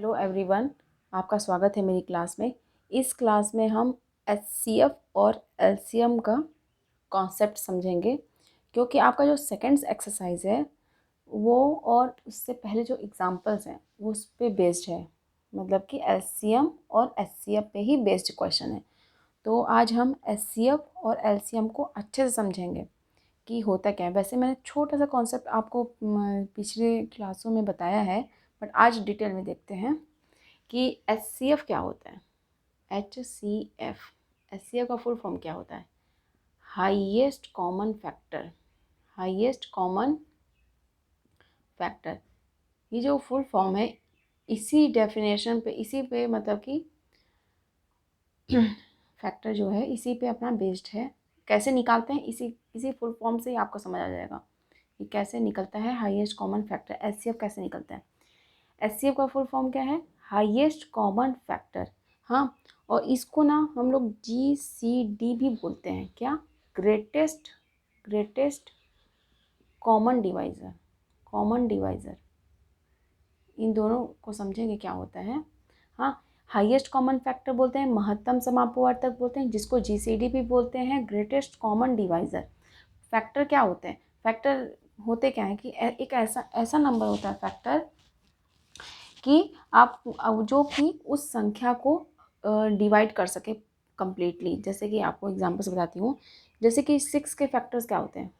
Hello everyone, आपका स्वागत है मेरी क्लास में। इस क्लास में हम एचसीएफ और एलसीएम का कॉन्सेप्ट समझेंगे, क्योंकि आपका जो सेकंड्स एक्सरसाइज है वो और उससे पहले जो एग्जांपल्स हैं वो उस पर बेस्ड है, मतलब कि एलसीएम और एचसीएफ पे ही बेस्ड क्वेश्चन है। तो आज हम एचसीएफ और एलसीएम को अच्छे से समझेंगे कि होता क्या है। वैसे मैंने छोटा सा कॉन्सेप्ट आपको पिछले क्लासों में बताया है, बट आज डिटेल में देखते हैं कि एचसीएफ क्या होता है। एचसीएफ, एचसीएफ का फुल फॉर्म क्या होता है? Highest common factor. Highest common factor, ये जो फुल फॉर्म है इसी डेफिनेशन पे, इसी पे मतलब कि फैक्टर जो है इसी पे अपना बेस्ड है। कैसे निकालते हैं, इसी इसी फुल फॉर्म से ही आपको समझ आ जाएगा कि कैसे निकलता है हाईएस्ट कॉमन फैक्टर। एचसीएफ कैसे निकलता है? एचसीएफ का फुल फॉर्म क्या है? Highest common factor. हाँ, और इसको ना हम लोग जीसीडी भी बोलते हैं। क्या? Greatest common divisor. Common divisor, इन दोनों को समझेंगे क्या होता है। हाँ, हाईएस्ट कॉमन फैक्टर बोलते हैं, महत्तम समापवर्तक बोलते हैं, जिसको जीसीडी भी बोलते हैं, ग्रेटेस्ट कॉमन डिवाइज़र। फैक्टर क्या होते हैं? फैक्टर होते क्या है कि एक ऐसा नंबर होता है फैक्टर कि आप जो कि उस संख्या को डिवाइड कर सके कम्प्लीटली। जैसे कि आपको एग्जांपल से बताती हूँ। जैसे कि 6 के फैक्टर्स क्या होते हैं?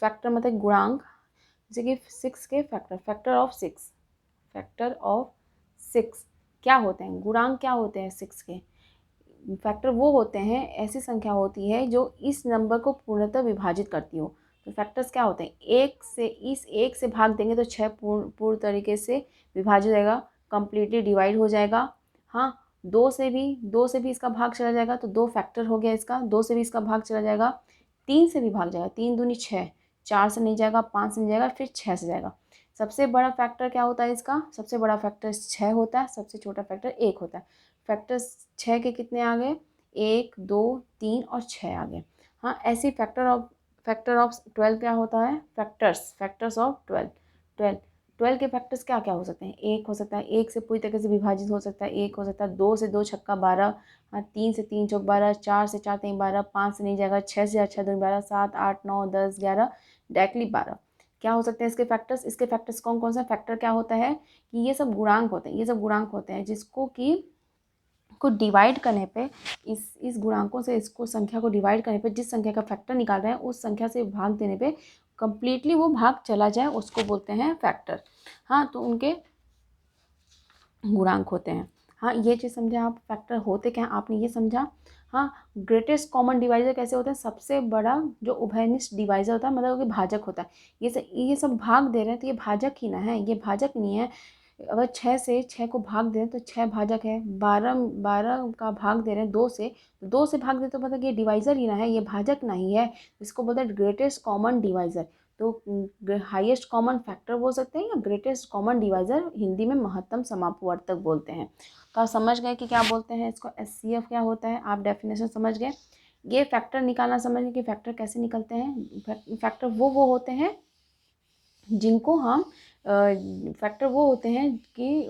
फैक्टर मतलब गुणांक। जैसे कि 6 के फैक्टर ऑफ 6, फैक्टर ऑफ 6 क्या होते हैं? गुणांक क्या होते हैं 6 के? फैक्टर वो होते हैं, ऐसी संख्या होती है जो इस नंबर को पूर्णतः विभाजित करती हो। तो फैक्टर्स क्या होते हैं? एक से, इस एक से भाग देंगे तो 6 पूर्ण तरीके से विभाजित हो जाएगा, कम्प्लीटली डिवाइड हो जाएगा। हाँ, दो से भी इसका भाग चला जाएगा तो 2 फैक्टर हो गया इसका। 2 से भी इसका भाग चला जाएगा, 3 से भी भाग जाएगा, 3 दूनी 6, 4 से नहीं जाएगा, 5 से नहीं जाएगा, फिर 6 से जाएगा। सबसे बड़ा फैक्टर क्या होता है इसका? सबसे बड़ा फैक्टर 6 होता है, सबसे छोटा फैक्टर 1 होता है। फैक्टर्स 6 के कितने आ गए? 1, 2, 3 और 6 आ गए। हाँ, ऐसी फैक्टर ऑफ 12 क्या होता है? फैक्टर्स ऑफ 12 के फैक्टर्स क्या क्या हो सकते हैं? 1 हो सकता है, 1 से पूरी तरीके से विभाजित हो सकता है, 1 हो सकता है। 2 से 2 छक्का 12, हाँ, 3 से 3 चौक 12, 4 से 4 3 12, 5 से नहीं जाएगा, 6 से 6 2 12, 7 8 9 10 11, डायरेक्टली 12। क्या हो सकते हैं इसके फैक्टर्स? इसके फैक्टर्स कौन कौन सा? फैक्टर क्या होता है कि ये सब गुणांक होते हैं, ये सब गुणांक होते हैं जिसको कि को डिवाइड करने पे, इस गुणांकों से इसको संख्या को डिवाइड करने पे, जिस संख्या का फैक्टर निकाल रहे हैं उस संख्या से भाग देने पे कंप्लीटली वो भाग चला जाए, उसको बोलते हैं फैक्टर। हाँ, तो उनके गुणांक होते हैं। हाँ, ये चीज़ समझा आप। फैक्टर होते क्या हैं आपने ये समझा। हाँ, ग्रेटेस्ट कॉमन डिवाइजर कैसे होता है? सबसे बड़ा जो उभयनिष्ठ डिवाइजर होता है, मतलब कि भाजक होता है। ये सब भाग दे रहे हैं तो ये भाजक ही ना है, ये भाजक नहीं है। अगर 6 से 6 को भाग दें तो 6 भाजक है। 12 का भाग दे रहे हैं 2 से, तो 2 से भाग दे तो मतलब ये डिवाइज़र ही ना है, ये भाजक नहीं है। इसको बोलते हैं ग्रेटेस्ट कॉमन डिवाइज़र। तो हाईएस्ट कॉमन फैक्टर बोल सकते हैं या ग्रेटेस्ट कॉमन डिवाइज़र, हिंदी में महत्तम समापवर्तक बोलते हैं। तो आप समझ गए कि क्या बोलते हैं इसको, एचसीएफ क्या होता है, आप डेफिनेशन समझ गए। ये फैक्टर निकालना समझ गए कि फैक्टर कैसे निकलते हैं। फैक्टर वो होते हैं जिनको हम फैक्टर वो होते हैं कि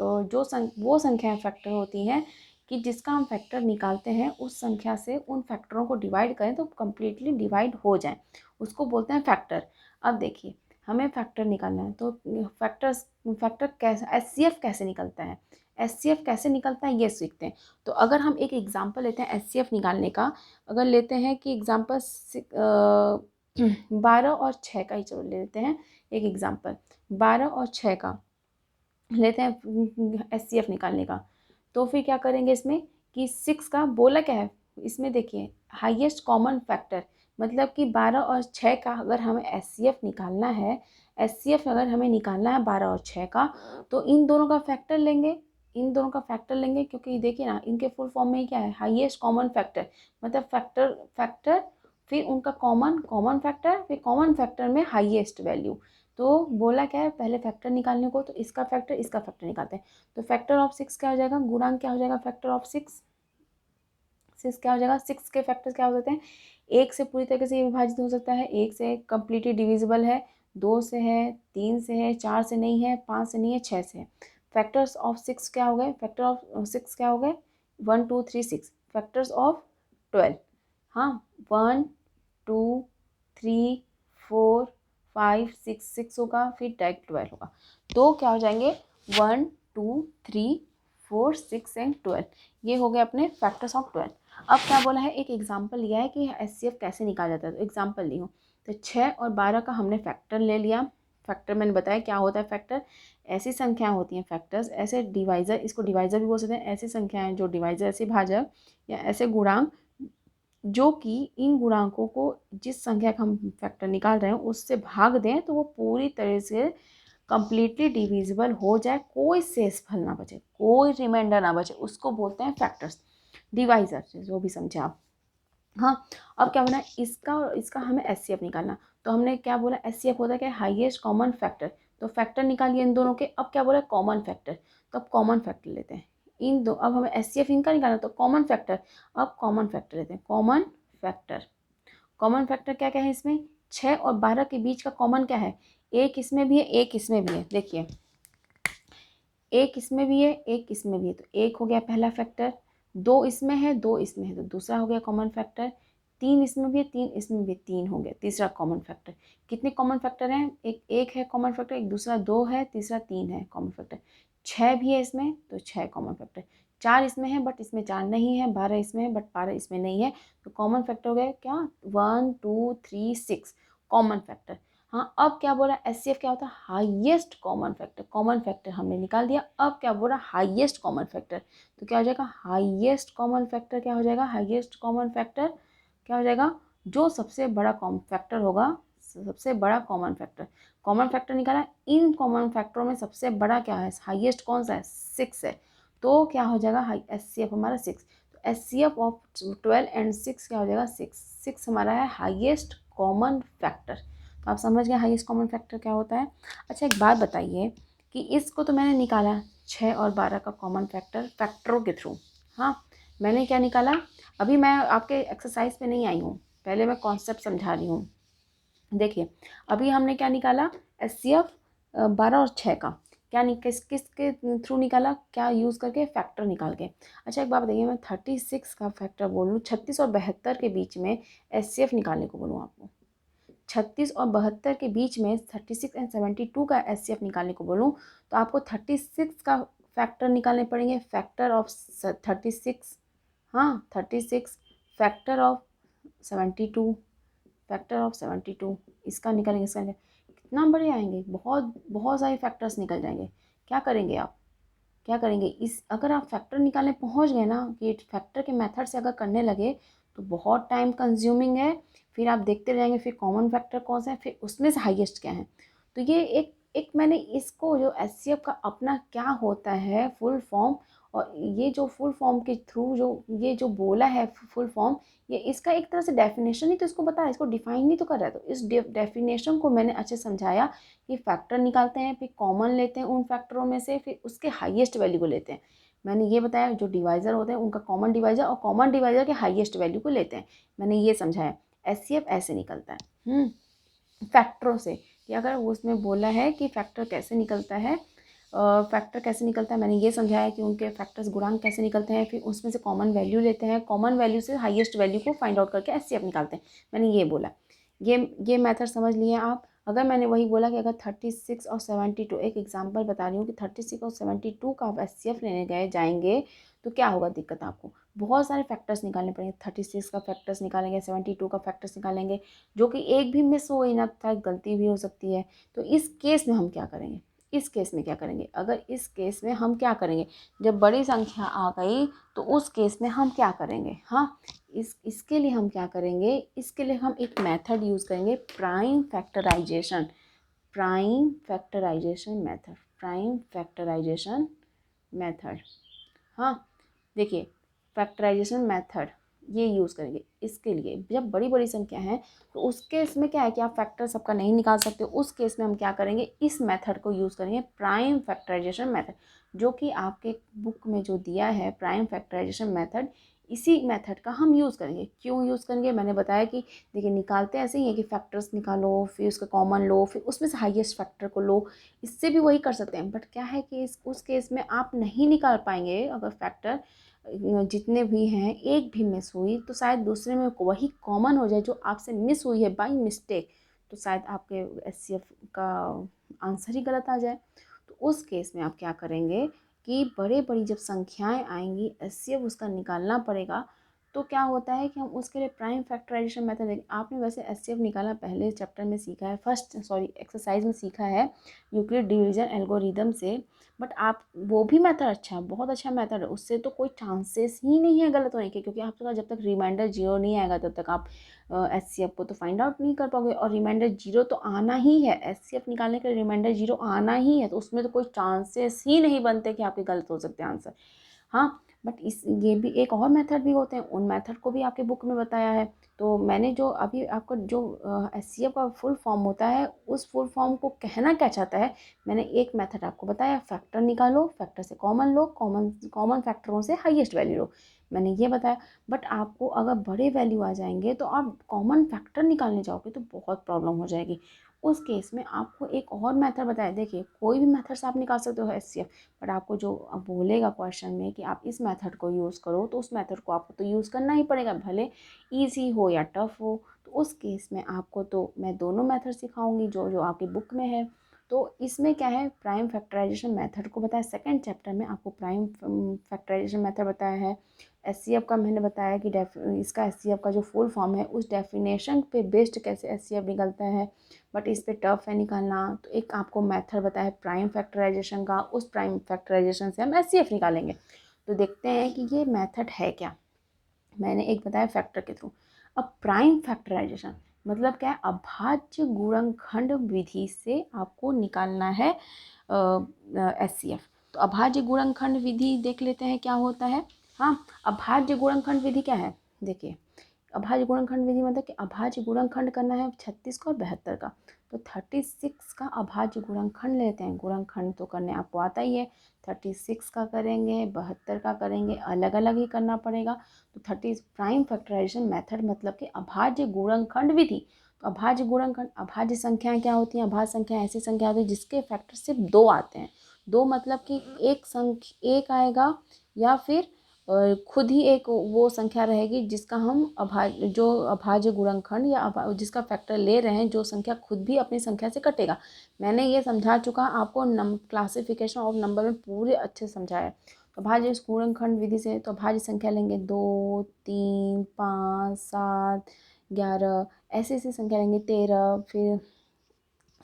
वो संख्याएं फैक्टर होती हैं कि जिसका हम फैक्टर निकालते हैं उस संख्या से उन फैक्टरों को डिवाइड करें तो कम्प्लीटली डिवाइड हो जाए, उसको बोलते हैं फैक्टर। अब देखिए, हमें फैक्टर निकालना है तो फैक्टर कैसे, एचसीएफ कैसे निकलता है, एचसीएफ कैसे निकलता है ये सीखते हैं। तो अगर हम एक एग्जांपल लेते हैं एचसीएफ निकालने का, अगर लेते हैं कि एग्जांपल 12 और 6 का ही चलो ले लेते हैं एक एग्जांपल। 12 और 6 का लेते हैं एचसीएफ निकालने का। तो फिर क्या करेंगे इसमें कि 6 का बोला क्या है इसमें, देखिए हाईएस्ट कॉमन फैक्टर, मतलब कि 12 और 6 का अगर हमें एचसीएफ निकालना है, एचसीएफ अगर हमें निकालना है 12 और 6 का, तो इन दोनों का फैक्टर लेंगे, इन दोनों का फैक्टर लेंगे, क्योंकि देखिए ना इनके फुल फॉर्म में क्या है, हाईएस्ट कॉमन फैक्टर, मतलब फैक्टर फिर उनका कॉमन फैक्टर, फिर कॉमन फैक्टर में हाईएस्ट वैल्यू। तो बोला क्या है पहले फैक्टर निकालने को, तो इसका फैक्टर निकालते हैं। तो फैक्टर ऑफ 6 क्या हो जाएगा, गुणांक क्या हो जाएगा फैक्टर ऑफ 6 क्या हो जाएगा। 6 के फैक्टर्स क्या हो सकते हैं? 1 से पूरी तरीके से विभाजित हो सकता है, 1 से कम्प्लीटली डिविजिबल है, 2 से है, 3 से है, 4 से नहीं है, 5 से नहीं है, 6 से है। फैक्टर्स ऑफ 6 क्या हो गए, फैक्टर ऑफ 6 क्या हो गए, 1 2 3 6, फैक्टर्स ऑफ 12, हाँ 1 2 3 4 5 6, 6 होगा, फिर डायरेक्ट 12 होगा, तो क्या हो जाएंगे 1 2 3 4 6 एंड 12, ये हो गए अपने फैक्टर्स ऑफ 12। अब क्या बोला है, एक एग्जाम्पल लिया है कि HCF कैसे निकाला जाता है, तो एग्जाम्पल ली हूँ, तो 6 और 12 का हमने फैक्टर ले लिया। फैक्टर मैंने बताया क्या होता है, फैक्टर ऐसी संख्याएं होती हैं, फैक्टर्स ऐसे डिवाइज़र, इसको डिवाइज़र भी बोल सकते हैं, ऐसी संख्याएं जो डिवाइज़र, ऐसे भाजक या ऐसे गुणांक जो कि इन गुणांकों को जिस संख्या का हम फैक्टर निकाल रहे हैं उससे भाग दें तो वो पूरी तरह से कंप्लीटली डिविजिबल हो जाए, कोई शेषफल ना बचे, कोई रिमाइंडर ना बचे, उसको बोलते हैं फैक्टर्स, डिवाइज़र जो भी समझे आप। हाँ, अब क्या बोला, इसका हमें HCF निकालना, तो हमने क्या बोला, HCF होता है क्या, हाईएस्ट कॉमन फैक्टर, तो फैक्टर निकालिए इन दोनों के। अब क्या बोला, कॉमन फैक्टर, तो अब कॉमन फैक्टर लेते हैं इन दो, अब हमें HCF इनका निकालना, तो कॉमन फैक्टर, अब कॉमन फैक्टर लेते हैं, कॉमन फैक्टर। कॉमन फैक्टर क्या क्या है इसमें, 6 और 12 के बीच का कॉमन क्या है, एक इसमें भी है, एक इसमें भी है, देखिए एक इसमें भी है, एक इसमें भी है, तो एक हो गया पहला फैक्टर, 2 इसमें है, 2 इसमें है, तो दूसरा हो गया कॉमन फैक्टर, 3 इसमें भी है, 3 इसमें भी है, 3 हो गया तीसरा कॉमन फैक्टर। कितने कॉमन फैक्टर हैं, एक है कॉमन फैक्टर, एक दूसरा 2 है, तीसरा 3 है कॉमन फैक्टर, 6 भी है इसमें तो 6 कॉमन फैक्टर, 4 इसमें है बट इसमें 4 नहीं है, 12 इसमें है बट 12 इसमें नहीं है, तो कॉमन फैक्टर हो गया क्या, 1 2 3 6 कॉमन फैक्टर। हाँ, अब क्या बोला, HCF क्या होता है, highest common factor, common factor हमने निकाल दिया। अब क्या बोला, हाईएस्ट कॉमन फैक्टर, तो क्या हो जाएगा, हाईएस्ट कॉमन फैक्टर क्या हो जाएगा, हाईएस्ट कॉमन फैक्टर क्या हो जाएगा, जो सबसे बड़ा कॉमन फैक्टर होगा, सबसे बड़ा कॉमन फैक्टर, कॉमन फैक्टर निकाला, इन कॉमन फैक्टरों में सबसे बड़ा क्या है, हाईएस्ट कौन सा है, 6 है, तो क्या हो जाएगा, HCF हमारा 6, तो HCF ऑफ 12 एंड 6 क्या हो जाएगा, 6 हमारा है हाईएस्ट कॉमन फैक्टर। तो आप समझ गए हाईएस्ट कॉमन फैक्टर क्या होता है। अच्छा एक बात बताइए कि इसको तो मैंने निकाला 6 और 12 का कॉमन फैक्टर फैक्टरों के थ्रू, हाँ मैंने क्या निकाला, अभी मैं आपके एक्सरसाइज पे नहीं आई हूँ, पहले मैं कॉन्सेप्ट समझा रही हूँ। देखिए अभी हमने क्या निकाला, HCF 12 और 6 का क्या किसके थ्रू निकाला, क्या यूज़ करके, फैक्टर निकाल के। अच्छा एक बात बताइए, मैं 36 का फैक्टर बोलूँ, 36 और 72 के बीच में HCF निकालने को बोलूँ आपको, 36 और 72 के बीच में 36 एंड 72 का HCF निकालने को बोलूँ, तो आपको 36 का फैक्टर निकालने पड़ेंगे, फैक्टर ऑफ 36, हाँ 36 फैक्टर ऑफ 72, फैक्टर ऑफ 72, इसका निकालेंगे, इसका निकालेंगे, कितना बड़े आएंगे, बहुत बहुत सारे फैक्टर्स निकल जाएंगे। क्या करेंगे आप, क्या करेंगे, इस अगर आप फैक्टर निकालने पहुंच गए ना, कि फैक्टर के मेथड से अगर करने लगे तो बहुत टाइम कंज्यूमिंग है, फिर आप देखते रहेंगे फिर कॉमन फैक्टर कौन सा है, फिर उसमें से हाईएस्ट क्या है। तो ये एक एक मैंने इसको जो HCF का अपना क्या होता है फुल फॉर्म, और ये जो फुल फॉर्म के थ्रू जो ये जो बोला है फुल फॉर्म, ये इसका एक तरह से डेफिनेशन ही तो इसको बताया, इसको डिफाइन ही तो कर रहा है, तो इस डेफिनेशन को मैंने अच्छे समझाया कि फैक्टर निकालते हैं, फिर कॉमन लेते हैं उन फैक्टरों में से, फिर उसके हाईएस्ट वैल्यू को लेते हैं। मैंने ये बताया जो डिवाइज़र होते हैं उनका कॉमन डिवाइज़र और कॉमन डिवाइज़र के हाईएस्ट वैल्यू को लेते हैं, मैंने ये समझाया। HCF ऐसे निकलता है फैक्टरों से, कि अगर वो उसमें बोला है कि फैक्टर कैसे निकलता है, फैक्टर कैसे निकलता है, मैंने ये समझाया कि उनके फैक्टर्स गुणांक कैसे निकलते हैं, फिर उसमें से कॉमन वैल्यू लेते हैं, कॉमन वैल्यू से हाईएस्ट वैल्यू को फाइंड आउट करके HCF निकालते हैं, मैंने ये बोला। ये मेथड समझ लिए आप। अगर मैंने वही बोला कि अगर 36 और 72, एक एग्जांपल बता रही हूँ कि 36 और 72 का आप HCF लेने गए जाएंगे तो क्या होगा दिक्कत, आपको बहुत सारे फैक्टर्स निकालने पड़ेंगे, 36 का फैक्टर्स निकालेंगे, 72 का फैक्टर्स निकालेंगे, जो कि एक भी मिस हो ना था, गलती भी हो सकती है। तो इस केस में हम क्या करेंगे, इस केस में क्या करेंगे, अगर इस केस में हम क्या करेंगे, जब बड़ी संख्या आ गई तो उस केस में हम क्या करेंगे, हाँ इसके लिए हम क्या करेंगे, इसके लिए हम एक मेथड यूज़ करेंगे, prime factorisation, prime factorisation method, prime factorisation method. हाँ देखिए फैक्टराइजेशन मेथड ये यूज़ करेंगे इसके लिए, जब बड़ी बड़ी संख्या है तो उस केस में क्या है कि आप फैक्टर सबका नहीं निकाल सकते, उस केस में हम क्या करेंगे, इस मेथड को यूज़ करेंगे, प्राइम फैक्टराइजेशन मेथड, जो कि आपके बुक में जो दिया है प्राइम फैक्टराइजेशन मेथड, इसी मेथड का हम यूज़ करेंगे। क्यों यूज़ करेंगे, मैंने बताया कि देखिए निकालते ऐसे ही है कि फैक्टर्स निकालो, फिर उसका कॉमन लो, फिर उसमें से हाईएस्ट फैक्टर को लो, इससे भी वही कर सकते हैं। बट क्या है कि उस केस में आप नहीं निकाल पाएंगे। अगर फैक्टर जितने भी हैं एक भी मिस हुई तो शायद दूसरे में वही कॉमन हो जाए जो आपसे मिस हुई है बाई मिस्टेक, तो शायद आपके एचसीएफ का आंसर ही गलत आ जाए। तो उस केस में आप क्या करेंगे कि बड़ी जब संख्याएं आएंगी एचसीएफ उसका निकालना पड़ेगा। तो क्या होता है कि हम उसके लिए प्राइम फैक्टराइजेशन मेथड देखें। आपने वैसे एचसीएफ निकालना पहले चैप्टर में सीखा है, एक्सरसाइज में सीखा है यूक्लिड डिवीजन एल्गोरिदम से। बट आप वो भी मेथड अच्छा है, बहुत अच्छा मेथड है, उससे तो कोई चांसेस ही नहीं है गलत होने के, क्योंकि आपके पास जब तक रिमाइंडर जीरो नहीं आएगा तब तक आप एचसीएफ को तो फाइंड आउट नहीं कर पाओगे। और रिमाइंडर जीरो तो आना ही है, एचसीएफ निकालने के लिए रिमाइंडर जीरो आना ही है, तो उसमें तो कोई चांसेस ही नहीं बनते कि आपके गलत हो सकते हैं आंसर। हाँ, बट ये भी एक और मेथड भी होते हैं, उन मेथड को भी आपके बुक में बताया है। तो मैंने जो अभी आपको जो एचसीएफ का फुल फॉर्म होता है उस फुल फॉर्म को कहना क्या चाहता है, मैंने एक मेथड आपको बताया, फैक्टर निकालो, फैक्टर से कॉमन लो, कॉमन फैक्टरों से हाईएस्ट वैल्यू लो, मैंने ये बताया। बट आपको अगर बड़े वैल्यू आ जाएंगे तो आप कॉमन फैक्टर निकालने जाओगे तो बहुत प्रॉब्लम हो जाएगी। उस केस में आपको एक और मेथड बताया, देखिए कोई भी मेथड से आप निकाल सकते हो एचसीएफ, बट आपको जो अब बोलेगा क्वेश्चन में कि आप इस मेथड को यूज़ करो तो उस मेथड को आपको तो यूज़ करना ही पड़ेगा, भले ईजी हो या टफ हो। तो उस केस में आपको तो मैं दोनों मेथड सिखाऊंगी जो जो आपकी बुक में है। तो इसमें क्या है, प्राइम फैक्टराइजेशन मेथड को बताया, सेकंड चैप्टर में आपको प्राइम फैक्टराइजेशन मेथड बताया है। एचसीएफ का मैंने बताया कि इसका एचसीएफ का जो फुल फॉर्म है उस डेफिनेशन पे बेस्ड कैसे एचसीएफ निकलता है, बट इस पे टफ है निकालना। तो एक आपको मेथड बताया प्राइम फैक्टराइजेशन का, उस प्राइम फैक्टराइजेशन से हम एचसीएफ निकालेंगे। तो देखते हैं कि ये मेथड है क्या। मैंने एक बताया फैक्टर के थ्रू। अब प्राइम फैक्टराइजेशन मतलब क्या है, अभाज्य गुणनखंड विधि से आपको निकालना है एचसीएफ। तो अभाज्य गुणनखंड विधि देख लेते हैं क्या होता है। हाँ, अभाज्य गुणनखंड विधि क्या है, देखिए अभाज्य गुणनखंड विधि मतलब कि अभाज्य गुणनखंड करना है 36 का और 72 का। तो 36 का अभाज्य गुणनखंड लेते हैं, गुणनखंड तो करने आपको आता ही है, 36 का करेंगे 72 का करेंगे, अलग अलग ही करना पड़ेगा। तो 30 प्राइम फैक्टराइजेशन मेथड मतलब कि अभाज्य गुणनखंड विधि। तो अभाज्य गुणनखंड, अभाज्य संख्याएं क्या होती हैं, अभाज्य संख्या ऐसी संख्या होती है जिसके फैक्टर सिर्फ दो आते हैं। दो मतलब कि एक आएगा या फिर खुद ही एक वो संख्या रहेगी जिसका हम अभाज्य गुणनखंड या जिसका फैक्टर ले रहे हैं, जो संख्या खुद भी अपनी संख्या से कटेगा। मैंने ये समझा चुका आपको, क्लासिफिकेशन ऑफ नंबर में पूरे अच्छे समझाया। तो अभाज्य गुणनखंड विधि से तो अभाज्य संख्या लेंगे 2, 3, 5, 7, 11, ऐसी ऐसी संख्या लेंगे, 13, फिर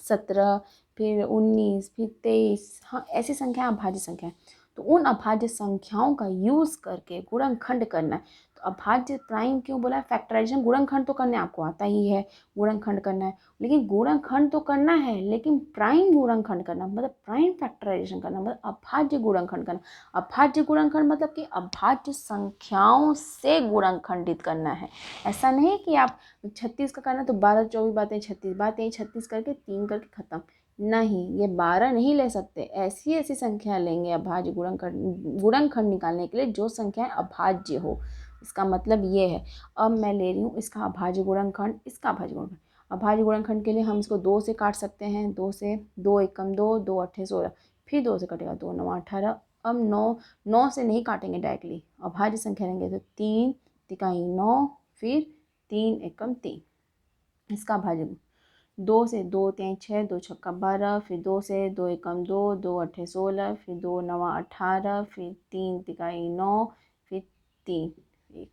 17, फिर 19, फिर 23। हाँ, ऐसी संख्या अभाज्य संख्या है। तो उन अभाज्य संख्याओं का यूज़ करके गुणनखंड करना है। तो अभाज्य प्राइम क्यों बोला है, फैक्टराइजेशन, गुणनखंड तो करने आपको आता ही है, गुणनखंड करना है, लेकिन गुणनखंड तो करना है लेकिन प्राइम गुणनखंड करना मतलब प्राइम फैक्टराइजेशन करना मतलब अभाज्य गुणनखंड करना। अभाज्य गुणनखंड मतलब कि अभाज्य संख्याओं से गुणनखंडित करना है। ऐसा नहीं कि आप 36 का करना तो 12, 24 बातें 36 बातें 36 करके 3 करके ख़त्म, नहीं, ये 12 नहीं ले सकते, ऐसी ऐसी संख्या लेंगे अभाज्य गुणनखंड निकालने के लिए जो संख्याएं अभाज्य हो। इसका मतलब ये है, अब मैं ले रही हूँ इसका अभाज्य गुणनखंड, इसका अभाज्य गुणनखंड। अभाज्य गुणनखंड के लिए हम इसको 2 से काट सकते हैं, 2 से, 2 एकम 2, 2 अट्ठे 16, फिर 2 से कटेगा 2 9 18। अब 9 से नहीं काटेंगे डायरेक्टली, अभाज्य संख्या लेंगे तो 3 तिकाई 9, फिर 3 एकम 3, इसका अभाज्य। 2 से 2 3 6, 2 छक्का 12, फिर 2 से 2 एकम 2, 2 अट्ठे 16, फिर 2 नवा 18, फिर 3 तिकाई 9, फिर 3 1।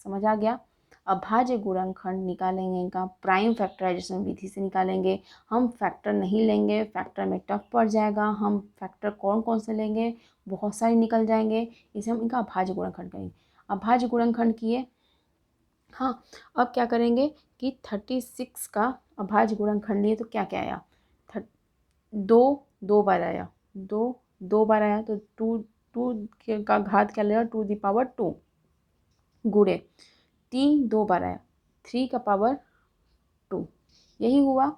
समझ आ गया। अभाज्य गुणनखंड निकालेंगे इनका प्राइम फैक्टराइजेशन विधि से निकालेंगे। हम फैक्टर नहीं लेंगे, फैक्टर में टफ पड़ जाएगा। हम फैक्टर कौन कौन से लेंगे, बहुत सारे निकल जाएंगे, इसे हम इनका अभाज्य गुणनखंड करेंगे। अभाज्य गुणनखंड किए, हाँ, अब क्या करेंगे कि 36 का अभाज्य गुणनखंड लिए तो क्या क्या आया, 2 बार आया, 2 बार आया तो 2 का घात क्या लेगा 2 दी पावर 2 गुणे 3 2 बार आया 3 का पावर 2, यही हुआ।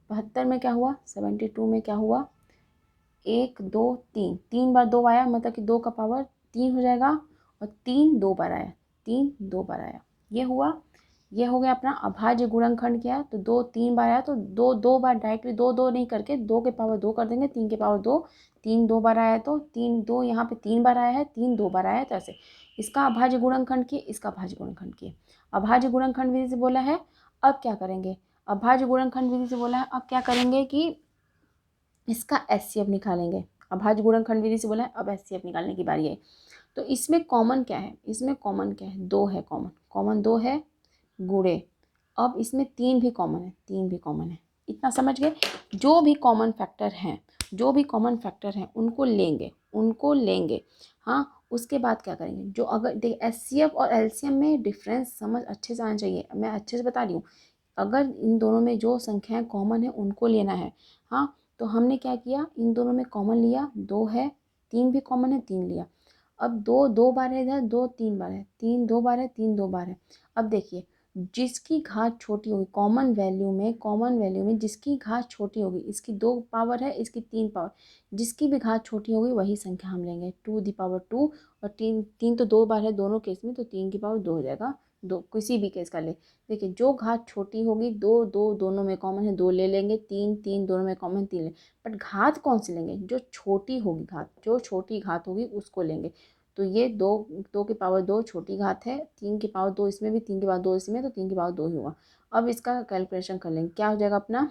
72 में क्या हुआ, 72 में क्या हुआ, 1 2 3, 3 बार 2 आया मतलब कि 2 का पावर 3 हो जाएगा, और 3 2 बार आया, 3 2 बार आया। ये हुआ, ये हो गया अपना अभाज्य गुणनखंड। क्या है तो 2 3 बार आया, तो 2 2 बार डायरेक्टली 2 2 नहीं करके 2 के पावर 2 कर देंगे, 3 के पावर 2, 3 2 बार आया तो 3 2 यहाँ पे 3 बार आया है, 3 2 बार आया है। तो ऐसे इसका अभाज्य गुणनखंड किए, इसका अभाज्य गुणनखंड किए। अभाज्य गुणनखंड विधि से बोला है, अब क्या करेंगे, अभाज्य गुणनखंड विधि से बोला है, अब क्या करेंगे कि इसका एचसीएफ निकालेंगे। अभाज्य गुणनखंड विधि से बोला है, अब एचसीएफ निकालने की बारी है। तो इसमें कॉमन क्या है, इसमें कॉमन क्या है, 2 है कॉमन, कॉमन 2 है गुणे। अब इसमें 3 भी कॉमन है, 3 भी कॉमन है। इतना समझ गए। जो भी कॉमन फैक्टर हैं, जो भी कॉमन फैक्टर हैं उनको लेंगे, उनको लेंगे। हाँ, उसके बाद क्या करेंगे, जो अगर देख एचसीएफ और एलसीएम में डिफरेंस समझ अच्छे से आना चाहिए, मैं अच्छे से बता रही हूँ। अगर इन दोनों में जो संख्याएं कॉमन है उनको लेना है। हाँ, तो हमने क्या किया, इन दोनों में कॉमन लिया, 2 है, 3 भी कॉमन है, 3 लिया। अब 2 2 बार है इधर, 2 3 बार है, 3 2 बार है, 3 2 बार है। अब देखिए जिसकी घात छोटी होगी, कॉमन वैल्यू में, कॉमन वैल्यू में जिसकी घात छोटी होगी, इसकी 2 पावर है, इसकी 3 पावर, जिसकी भी घात छोटी होगी वही संख्या हम लेंगे, 2 दी पावर 2। और 3 3 तो 2 बार है दोनों केस में, तो 3 की पावर 2 हो जाएगा, 2 किसी भी केस का ले। देखिए जो घात छोटी होगी, 2 2 दोनों में कॉमन है, 2 ले लेंगे, 3 3 दोनों में कॉमन, 3 ले। बट घात कौन सी लेंगे, जो छोटी होगी घात, जो छोटी घात होगी उसको लेंगे। तो ये 2 2 की पावर 2 छोटी घात है, 3 की पावर 2 इसमें भी, 3 की पावर 2 इसमें, तो 3 की पावर 2 ही होगा। अब इसका कैलकुलेशन कर लेंगे, क्या हो जाएगा अपना,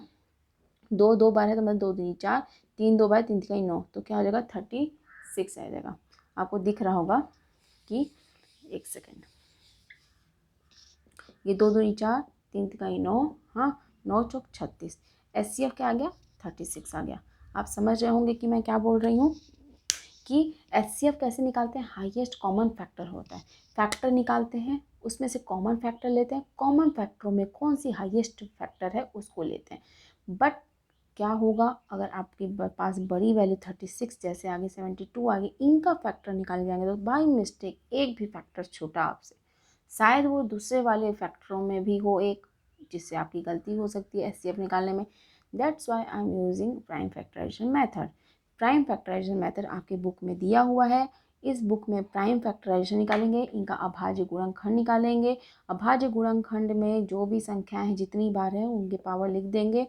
2 2 बार है तो मतलब 2 दूनी 4, 3 2 बार, 3 3 9, तो क्या हो जाएगा 36 आ जाएगा। आपको दिख रहा होगा कि, एक सेकेंड, ये 2 दूनी 4, 3 3 9, हाँ 9 चौक 36, एचसीएफ क्या आ गया, 36 आ गया। आप समझ रहे होंगे कि मैं क्या बोल रही हूँ, कि एचसीएफ कैसे निकालते हैं, हाईएस्ट कॉमन फैक्टर होता है, फैक्टर निकालते हैं, उसमें से कॉमन फैक्टर लेते हैं, कॉमन फैक्टरों में कौन सी हाईएस्ट फैक्टर है उसको लेते हैं। बट क्या होगा अगर आपके पास बड़ी वैल्यू 36 जैसे आगे 72 आगे, इनका फैक्टर निकाले जाएंगे तो बाई मिस्टेक एक भी फैक्टर छूटा आपसे, शायद वो दूसरे वाले फैक्टरों में भी हो एक, जिससे आपकी गलती हो सकती है एचसीएफ निकालने में। That's why I am using prime factorisation method. Prime factorisation method आपके बुक में दिया हुआ है। इस बुक में प्राइम फैक्टराइजेशन निकालेंगे, इनका अभाज्य गुणनखंड निकालेंगे, अभाज्य गुणनखंड में जो भी संख्याएं हैं जितनी बार है उनके पावर लिख देंगे।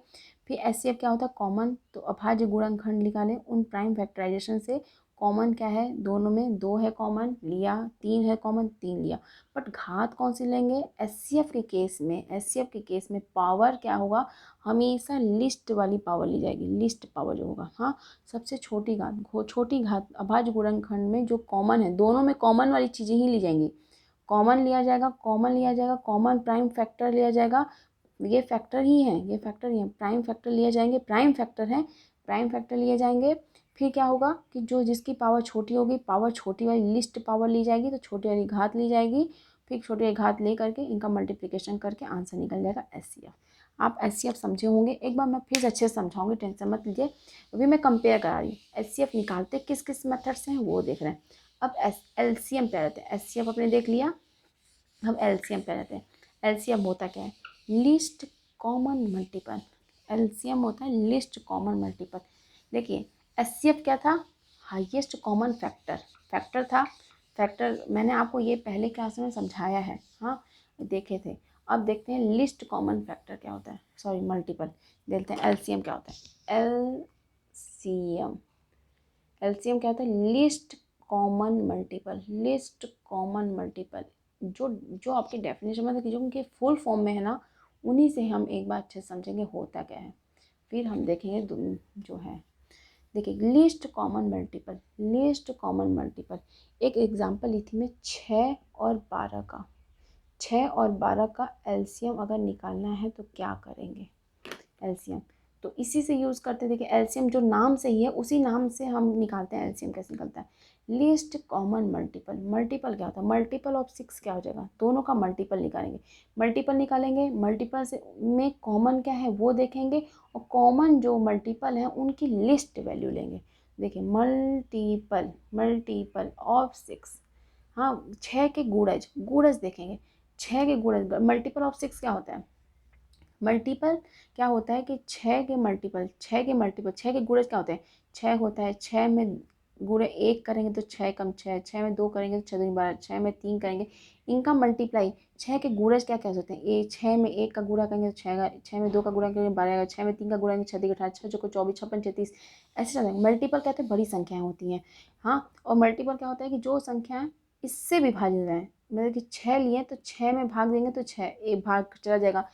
फिर एचसीएफ क्या होता है, कॉमन, तो अभाज्य गुणनखंड निकालें उन प्राइम फैक्टराइजेशन से। कॉमन क्या है, दोनों में 2 है कॉमन लिया, 3 है कॉमन 3 लिया। बट घात कौन सी लेंगे, एचसीएफ के केस में, एचसीएफ के केस में पावर क्या होगा, हमेशा लिस्ट वाली पावर ली जाएगी, लिस्ट पावर जो होगा। हाँ, सबसे छोटी घात, छोटी घात अभाज्य गुणनखंड में जो कॉमन है, दोनों में कॉमन वाली चीज़ें ही ली जाएंगी। कॉमन लिया जाएगा, कॉमन लिया जाएगा, कॉमन प्राइम फैक्टर लिया जाएगा, ये फैक्टर ही हैं, ये फैक्टर ही हैं, प्राइम फैक्टर लिए जाएंगे, प्राइम फैक्टर हैं, प्राइम फैक्टर लिए जाएंगे। फिर क्या होगा कि जो जिसकी पावर छोटी होगी, पावर छोटी वाली लिस्ट पावर ली जाएगी, तो छोटी वाली घात ली जाएगी, फिर छोटी वाली घात ले करके इनका मल्टीप्लिकेशन करके आंसर निकल जाएगा एचसीएफ। आप एचसीएफ समझे होंगे, एक बार मैं फिर अच्छे से समझाऊंगी, टेंशन मत लीजिए। अभी मैं कंपेयर करा रही हूँ, एचसीएफ निकालते किस किस मेथड से हैं वो देख रहे हैं। अब एलसीएम पे रहते हैं, एचसीएफ आपने देख लिया, हम एलसीएम पे रहते हैं। एलसीएम होता क्या है, लिस्ट कॉमन मल्टीपल, एलसीएम होता है लिस्ट कॉमन मल्टीपल। देखिए एचसीएफ क्या था, हाईएस्ट कॉमन फैक्टर, फैक्टर था, फैक्टर मैंने आपको ये पहले क्लास में समझाया है, हाँ देखे थे। अब देखते हैं लिस्ट कॉमन फैक्टर क्या होता है, सॉरी मल्टीपल, देखते हैं एलसीएम क्या होता है। एलसीएम, एलसीएम क्या होता है, list common multiple, list common multiple. जो जो आपकी डेफिनेशन में जो उनके फुल फॉर्म में है ना, उन्हीं से हम एक बार अच्छे से समझेंगे होता क्या है, फिर हम देखेंगे जो है। देखिए list common multiple, list common multiple, एक एग्जांपल ली थी मैं 6 और 12 का, 6 और 12 का एलसीएम अगर निकालना है तो क्या करेंगे, एलसीएम तो इसी से यूज़ करते हैं। देखिए एलसीएम जो नाम से ही है उसी नाम से हम निकालते हैं, एलसीएम कैसे निकलता है, लिस्ट कॉमन मल्टीपल। मल्टीपल क्या होता है, मल्टीपल ऑफ 6 क्या हो जाएगा, दोनों का मल्टीपल निकालेंगे, मल्टीपल निकालेंगे, मल्टीपल से में कॉमन क्या है वो देखेंगे, और कॉमन जो मल्टीपल है उनकी लिस्ट वैल्यू लेंगे। देखिए मल्टीपल, मल्टीपल ऑफ 6, हाँ 6 के गुणज, गुणज देखेंगे, 6 के गुणज, मल्टीपल ऑफ 6 क्या होता है, मल्टीपल क्या होता है कि 6 के मल्टीपल, 6 के मल्टीपल, 6 के गुणज क्या होते हैं, 6 होता है, 6 में गुणे 1 करेंगे तो 6 कम 6, 6 में 2 करेंगे तो 6 दूनी 12, 6 में 3 करेंगे, इनका मल्टीप्लाई 6 के गुणज क्या क्या होते हैं, 6 में 1 का गुणा करेंगे तो 6 का, 6 में 2 का गुणा करेंगे 12 का, 6 में 3 का गुणा करेंगे 6 3 18, 6 चौको 24, 56 36, ऐसे चलेंगे। मल्टीपल कहते हैं बड़ी संख्याएँ होती हैं। हाँ, और मल्टीपल क्या होता है कि जो संख्याएँ इससे विभाजित हैं, मतलब कि 6 लिए तो 6 में भाग देंगे तो 6 एक भाग चला जाएगा।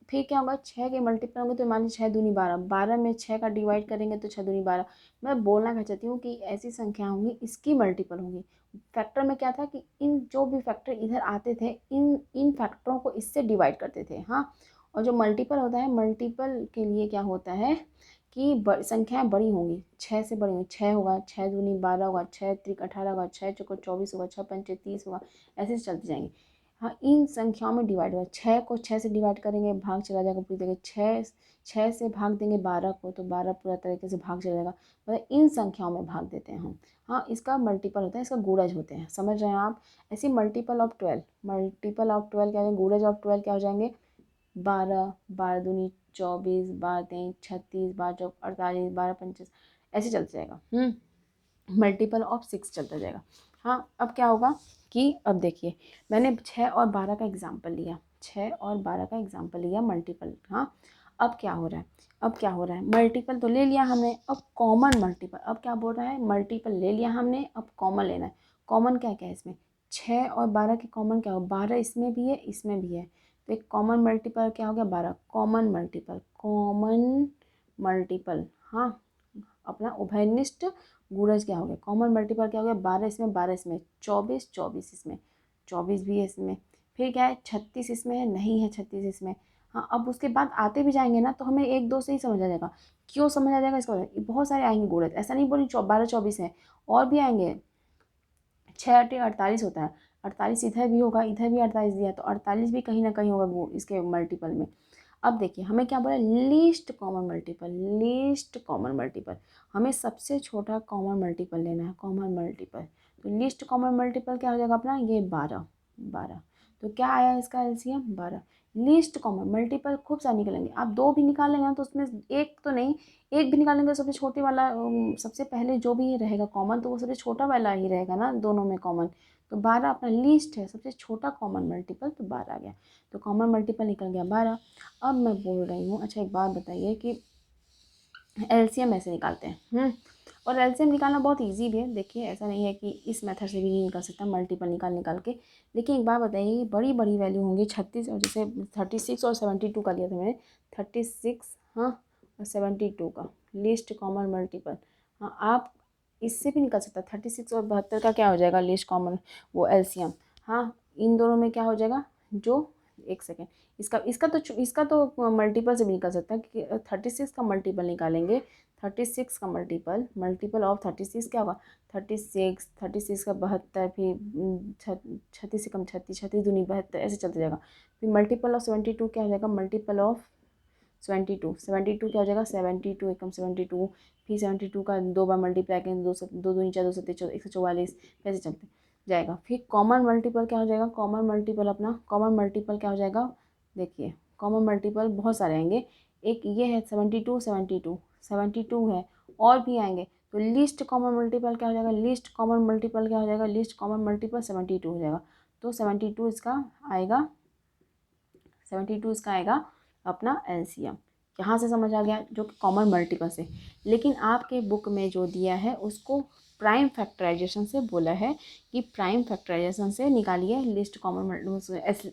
फिर क्या होगा, 6 के मल्टीपल होंगे तो मान लीजिए 6 दूनी 12, 12 में 6 का डिवाइड करेंगे तो 6 दूनी 12। मैं बोलना क्या चाहती हूँ कि ऐसी संख्या होंगी इसकी मल्टीपल होंगी। फैक्टर में क्या था कि इन जो भी फैक्टर इधर आते थे इन इन फैक्टरों को इससे डिवाइड करते थे। हाँ, और जो मल्टीपल होता है, मल्टीपल के लिए क्या होता है कि संख्याएं बड़ी होंगी, 6 से बड़ी होंगी। 6 होगा, 6 दूनी 12 होगा, 6 त्रिक 18 होगा, 6 चौको 24 होगा, 6 पंचे 30 होगा, ऐसे चलते जाएंगे। हाँ, इन संख्याओं में डिवाइड होगा। 6 को 6 से डिवाइड करेंगे, भाग चला जाएगा पूरी तरह। 6 से भाग देंगे 12 को तो 12 पूरा तरीके से भाग चला जाएगा। मतलब इन संख्याओं में भाग देते हैं हम। हाँ, इसका मल्टीपल होता है, इसका गुणज होते हैं, समझ रहे हैं आप। ऐसी मल्टीपल ऑफ 12, मल्टीपल ऑफ 12 क्या हो जाएंगे, गुणज ऑफ 12 क्या हो जाएंगे, 12, 12 दूनी 24, 12 तेईं 36, 12 चौक 48, 12 पंचास, ऐसे चलते जाएगा। मल्टीपल ऑफ 6 चलता जाएगा। हाँ, अब क्या होगा कि अब देखिए मैंने 6 और 12 का एग्जाम्पल लिया, 6 और 12 का एग्जाम्पल लिया मल्टीपल। हाँ, अब क्या हो रहा है, अब क्या हो रहा है, मल्टीपल तो ले लिया हमने, अब कॉमन मल्टीपल। अब क्या बोल रहा है, मल्टीपल ले लिया हमने, अब कॉमन लेना है। कॉमन क्या क्या है इसमें, 6 और 12 के कॉमन क्या हो, 12 इसमें भी है इसमें भी है, तो एक कॉमन मल्टीपल क्या हो गया 12, कॉमन मल्टीपल, कॉमन मल्टीपल। हाँ, अपना उभयनिष्ठ गुणज क्या हो गया, कॉमन मल्टीपल क्या हो गया, 12 इसमें 12 इसमें, 24 24 इसमें, 24 भी है इसमें। फिर क्या है, 36 इसमें है, नहीं है 36 इसमें। हाँ, अब उसके बाद आते भी जाएंगे ना तो हमें 1 2 से ही समझ आ जाएगा। क्यों समझ आ जाएगा इसका बहुत सारे आएंगे गुणज, ऐसा नहीं बोली 12 24 है, और भी आएंगे। 6 8 48 होता है, 48 इधर भी होगा, इधर भी 48 दिया तो 48 भी कहीं ना कहीं होगा वो इसके मल्टीपल में। अब देखिए हमें क्या बोला, least common multiple, least common multiple, हमें सबसे छोटा कॉमन मल्टीपल लेना है, कॉमन मल्टीपल। तो लीस्ट कॉमन मल्टीपल क्या हो जाएगा अपना, ये 12, 12। तो क्या आया इसका एलसीएम 12। लीस्ट कॉमन मल्टीपल खूब सारे निकलेंगे, आप 2 भी निकाल लेंगे तो उसमें एक तो नहीं, एक भी निकालेंगे तो सबसे छोटे वाला सबसे पहले जो भी रहेगा कॉमन तो वो सबसे छोटा वाला ही रहेगा ना दोनों में कॉमन। तो 12 अपना लीस्ट है, सबसे छोटा कॉमन मल्टीपल, तो 12 आ गया। तो कॉमन मल्टीपल निकल गया 12। अब मैं बोल रही हूँ, अच्छा एक बात बताइए कि एलसीएम ऐसे निकालते हैं। और एलसीएम निकालना बहुत इजी भी है, देखिए ऐसा नहीं है कि इस मेथड से भी नहीं निकाल सकता मल्टीपल निकाल के। लेकिन एक बात बताइए, बड़ी बड़ी वैल्यू होंगी 36 और जैसे 36 और 72 का लिया था मैंने, 36 हाँ और 72 का लीस्ट कॉमन मल्टीपल। हाँ, आप इससे भी निकल सकता, 36 और 72 का क्या हो जाएगा लीस्ट कॉमन वो एलसीएम। हाँ, इन दोनों में क्या हो जाएगा, जो एक सेकेंड, इसका तो मल्टीपल से भी निकल सकता है क्योंकि 36 का मल्टीपल निकालेंगे, 36 का मल्टीपल ऑफ 36 क्या होगा, 36 का 72, फिर 36 से कम 36, 36 दूनी 72, ऐसे चलते जाएगा। फिर मल्टीपल ऑफ 72 क्या हो जाएगा, मल्टीपल ऑफ 72, 72 क्या हो जाएगा 72 एकम 72। फिर 72 का 2 बार मल्टीप्लाई करेंगे, दो दूनी 4 2 7 144, ऐसे चलते जाएगा। फिर कॉमन मल्टीपल क्या हो जाएगा, कॉमन मल्टीपल अपना कॉमन मल्टीपल क्या हो जाएगा, देखिए कॉमन मल्टीपल बहुत सारे आएंगे, एक ये है 72 72 72 है, और भी आएंगे। तो लीस्ट कॉमन मल्टीपल क्या हो जाएगा, लीस्ट कॉमन मल्टीपल क्या हो जाएगा, लीस्ट कॉमन मल्टीपल 72 हो जाएगा। तो 72 इसका आएगा, 72 इसका आएगा अपना एलसीएम। यहाँ से समझ आ गया, जो कि कॉमन मल्टीपल से। लेकिन आपके बुक में जो दिया है उसको प्राइम फैक्टराइजेशन से बोला है कि प्राइम फैक्टराइजेशन से निकालिए लिस्ट कॉमन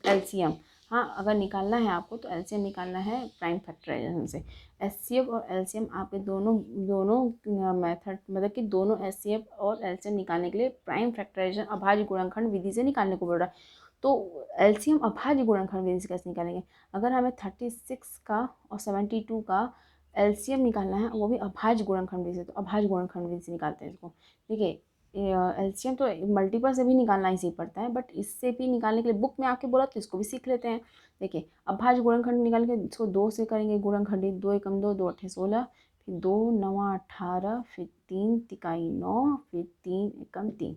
एलसीएम। हाँ, अगर निकालना है आपको तो एलसीएम निकालना है प्राइम फैक्टराइजेशन से। एचसीएफ और एलसीएम आपके दोनों दोनों मेथड, मतलब कि दोनों एचसीएफ और एलसीएम निकालने के लिए प्राइम फैक्टराइजेशन अभाज्य गुणनखंड विधि से निकालने को बोल रहा है। तो एलसीएम अभाज्य गुणनखंड विधि से कैसे निकालेंगे, अगर हमें 36 का और 72 का एलसीएम निकालना है, वो भी अभाज्य गुणनखंड विधि से, तो अभाज्य गुणनखंड विधि से निकालते हैं इसको। देखिए एलसीएम तो मल्टीपल से भी निकालना ही सीख पड़ता है, बट इससे भी निकालने के लिए बुक में आपके बोला तो इसको भी सीख लेते हैं। देखिए अभाज्य गुणनखंड निकाल के इसको 2 से करेंगे गुणनखंडी, 2 एकम 2, 2 अठे 16, फिर 2 9 18, फिर 3 तिकाई 9, फिर 3 एकम 3,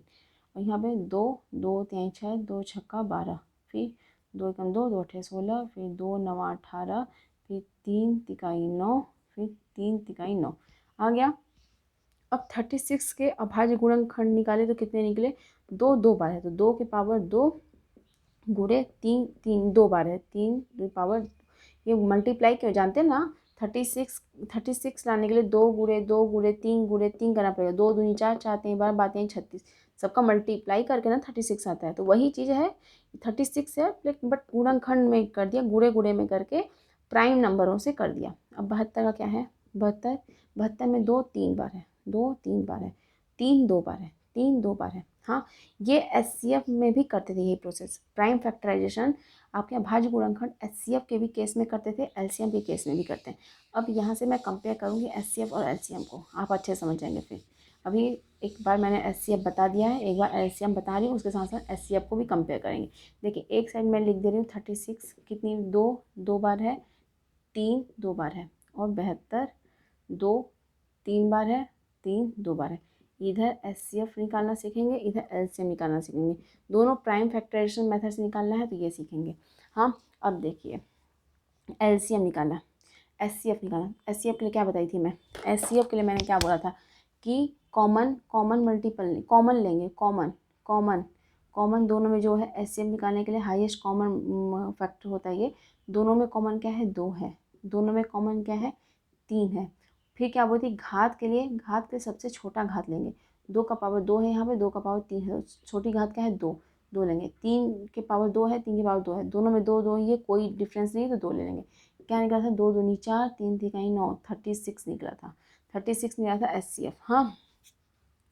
और यहाँ पे 2 2 3 6, 2 छक्का 12, फिर 2 एकम 2, 2 अठे 16, फिर 2 9 18, फिर 3 तिकाई 9, फिर 3 तिकाई 9 आ गया। अब 36 के अभाज्य गुणनखंड निकाले तो कितने निकले, 2 2 बार है तो 2 की पावर 2 गुणे 3 3 2 बार है 3 की पावर, ये मल्टीप्लाई क्यों जानते हैं ना, 36 लाने के लिए 2 गुणे 3 करना पड़ेगा, 2 दूनी 4 4 3 बार बातें 36, सबका मल्टीप्लाई करके ना 36 आता है। तो वही चीज़ है 36 है, लेकिन बट गुणनखंड में कर दिया, गुणे गुणे में करके प्राइम नंबरों से कर दिया। अब 72 का क्या है, 72 में 2 3 बार है, 2 3 बार है, 3 2 बार है, 3 2 बार है। हाँ, ये एचसीएफ में भी करते थे ये प्रोसेस, प्राइम फैक्टराइजेशन आपके यहाँ भाज्य गुणनखंड एचसीएफ के भी केस में करते थे, एलसीएम के केस में भी करते हैं। अब यहाँ से मैं कंपेयर करूँगी एचसीएफ और एलसीएम को, आप अच्छे समझ जाएंगे। फिर अभी एक बार मैंने एचसीएफ बता दिया है, एक बार एलसीएम बता रही हूँ, उसके साथ साथ एचसीएफ को भी कंपेयर करेंगे। देखिए एक साइड में लिख दे रही हूँ 36 कितनी 2 2 बार है, 3 2 बार है, और 72 2 3 बार है, 3 2 बार है। इधर एचसीएफ निकालना सीखेंगे, इधर एलसीएम निकालना सीखेंगे, दोनों प्राइम फैक्टराइजेशन मेथड से निकालना है तो ये सीखेंगे। हाँ, अब देखिए एलसीएम निकाला, एचसीएफ निकाला, एचसीएफ के लिए क्या बताई थी मैं, एचसीएफ के लिए मैंने क्या बोला था कि कॉमन मल्टीपल कॉमन लेंगे, कॉमन दोनों में जो है एचसीएफ निकालने के लिए हाईएस्ट कॉमन फैक्टर होता है ये, दोनों में कॉमन क्या है 2 है, दोनों में कॉमन क्या है 3 है। फिर क्या बोलती घात के लिए, घात के सबसे छोटा घात लेंगे, 2 का पावर 2 है यहाँ पे, 2 का पावर 3 है, छोटी घात क्या है 2 2 लेंगे, 3 के पावर 2 है, 3 के पावर 2 है, दोनों में 2 2 ये कोई डिफरेंस नहीं है तो 2 ले लेंगे। क्या निकला था 2 दूनी 4 3 थी कहीं 9 36 निकला था, 36 निकला था एचसीएफ। हाँ,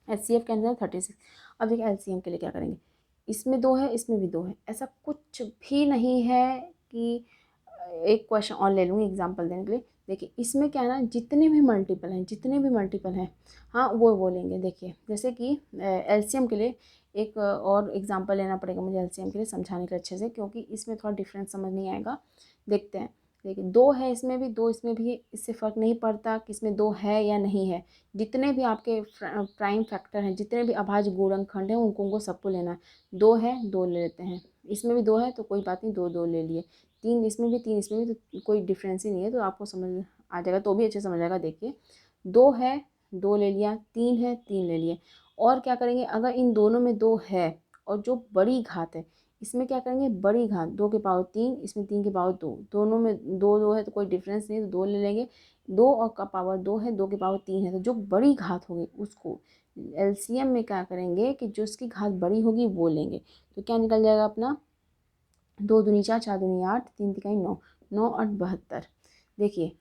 एचसीएफ के अंदर 36। अब देखिए एलसीएम के लिए क्या करेंगे, इसमें 2 है इसमें भी 2 है, ऐसा कुछ भी नहीं है कि एक क्वेश्चन और ले लूँगी एग्जांपल देने के लिए। देखिए इसमें क्या है ना, जितने भी मल्टीपल हैं, हाँ वो लेंगे। देखिए जैसे कि एलसीएम के लिए एक और एग्जांपल लेना पड़ेगा मुझे एलसीएम के लिए समझाने के लिए अच्छे से, क्योंकि इसमें थोड़ा डिफरेंस समझ नहीं आएगा। देखते हैं, देखिए 2 है इसमें भी, 2 इसमें भी, इससे फ़र्क नहीं पड़ता कि इसमें 2 है या नहीं है, जितने भी आपके प्राइम फैक्टर हैं, जितने भी अभाज्य गुणनखंड हैं उनको सबको लेना है। 2 है 2 ले लेते हैं, इसमें भी 2 है तो कोई बात नहीं 2 2 ले लिए, 3 इसमें भी 3 इसमें भी, तो कोई डिफरेंस ही नहीं है, तो आपको समझ आ जाएगा, तो भी अच्छे समझ आएगा। देखिए 2 है 2 ले लिया, 3 है 3 ले लिए, और क्या करेंगे अगर इन दोनों में 2 है और जो बड़ी घात है इसमें क्या करेंगे, बड़ी घात 2 के पावर 3, इसमें 3 के पावर 2, दोनों में 2 2 है तो कोई डिफरेंस नहीं, तो 2 ले लेंगे। 2 और का पावर 2 है, 2 के पावर 3 है, तो जो बड़ी घात होगी उसको एलसीएम में क्या करेंगे कि जो उसकी घात बड़ी होगी वो लेंगे। तो क्या निकल जाएगा अपना 2 दूनी 4 4 दूनी 8 3 तिकाई 9 9 8 72। देखिए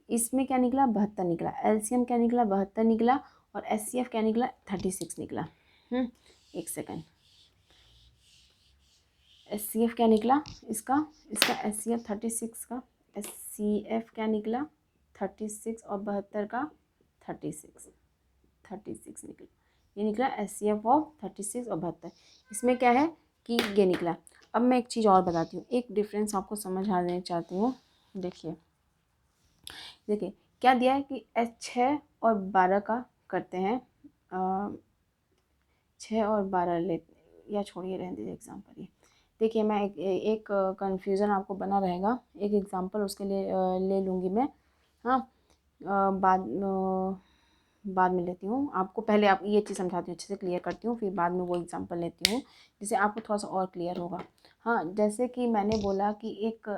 इसमें क्या निकला 72 निकला, एलसीएम क्या निकला 72 निकला, और एचसीएफ क्या निकला 36 निकला। एक सेकंड, एचसीएफ क्या निकला इसका एचसीएफ 36 का एचसीएफ क्या निकला 36 और 72 का 36 निकला, ये निकला एचसीएफ ऑफ 36 और 72। इसमें क्या है कि ये निकला। अब मैं एक चीज़ और बताती हूँ, एक डिफरेंस आपको समझ आ देना चाहती हूँ। देखिए क्या दिया है कि 6 और 12 का करते हैं, 6 और 12 ले, या छोड़िए रहने दीजिए एग्जाम्पल ये। देखिए मैं एक कन्फ्यूज़न आपको बना रहेगा, एक एग्जाम्पल उसके लिए ले लूँगी मैं। हाँ, बाद में लेती हूँ, आपको पहले आप ये चीज़ समझाती हूँ, अच्छे से क्लियर करती हूँ, फिर बाद में वो एग्जांपल लेती हूँ जिससे आपको थोड़ा सा और क्लियर होगा। हाँ, जैसे कि मैंने बोला कि एक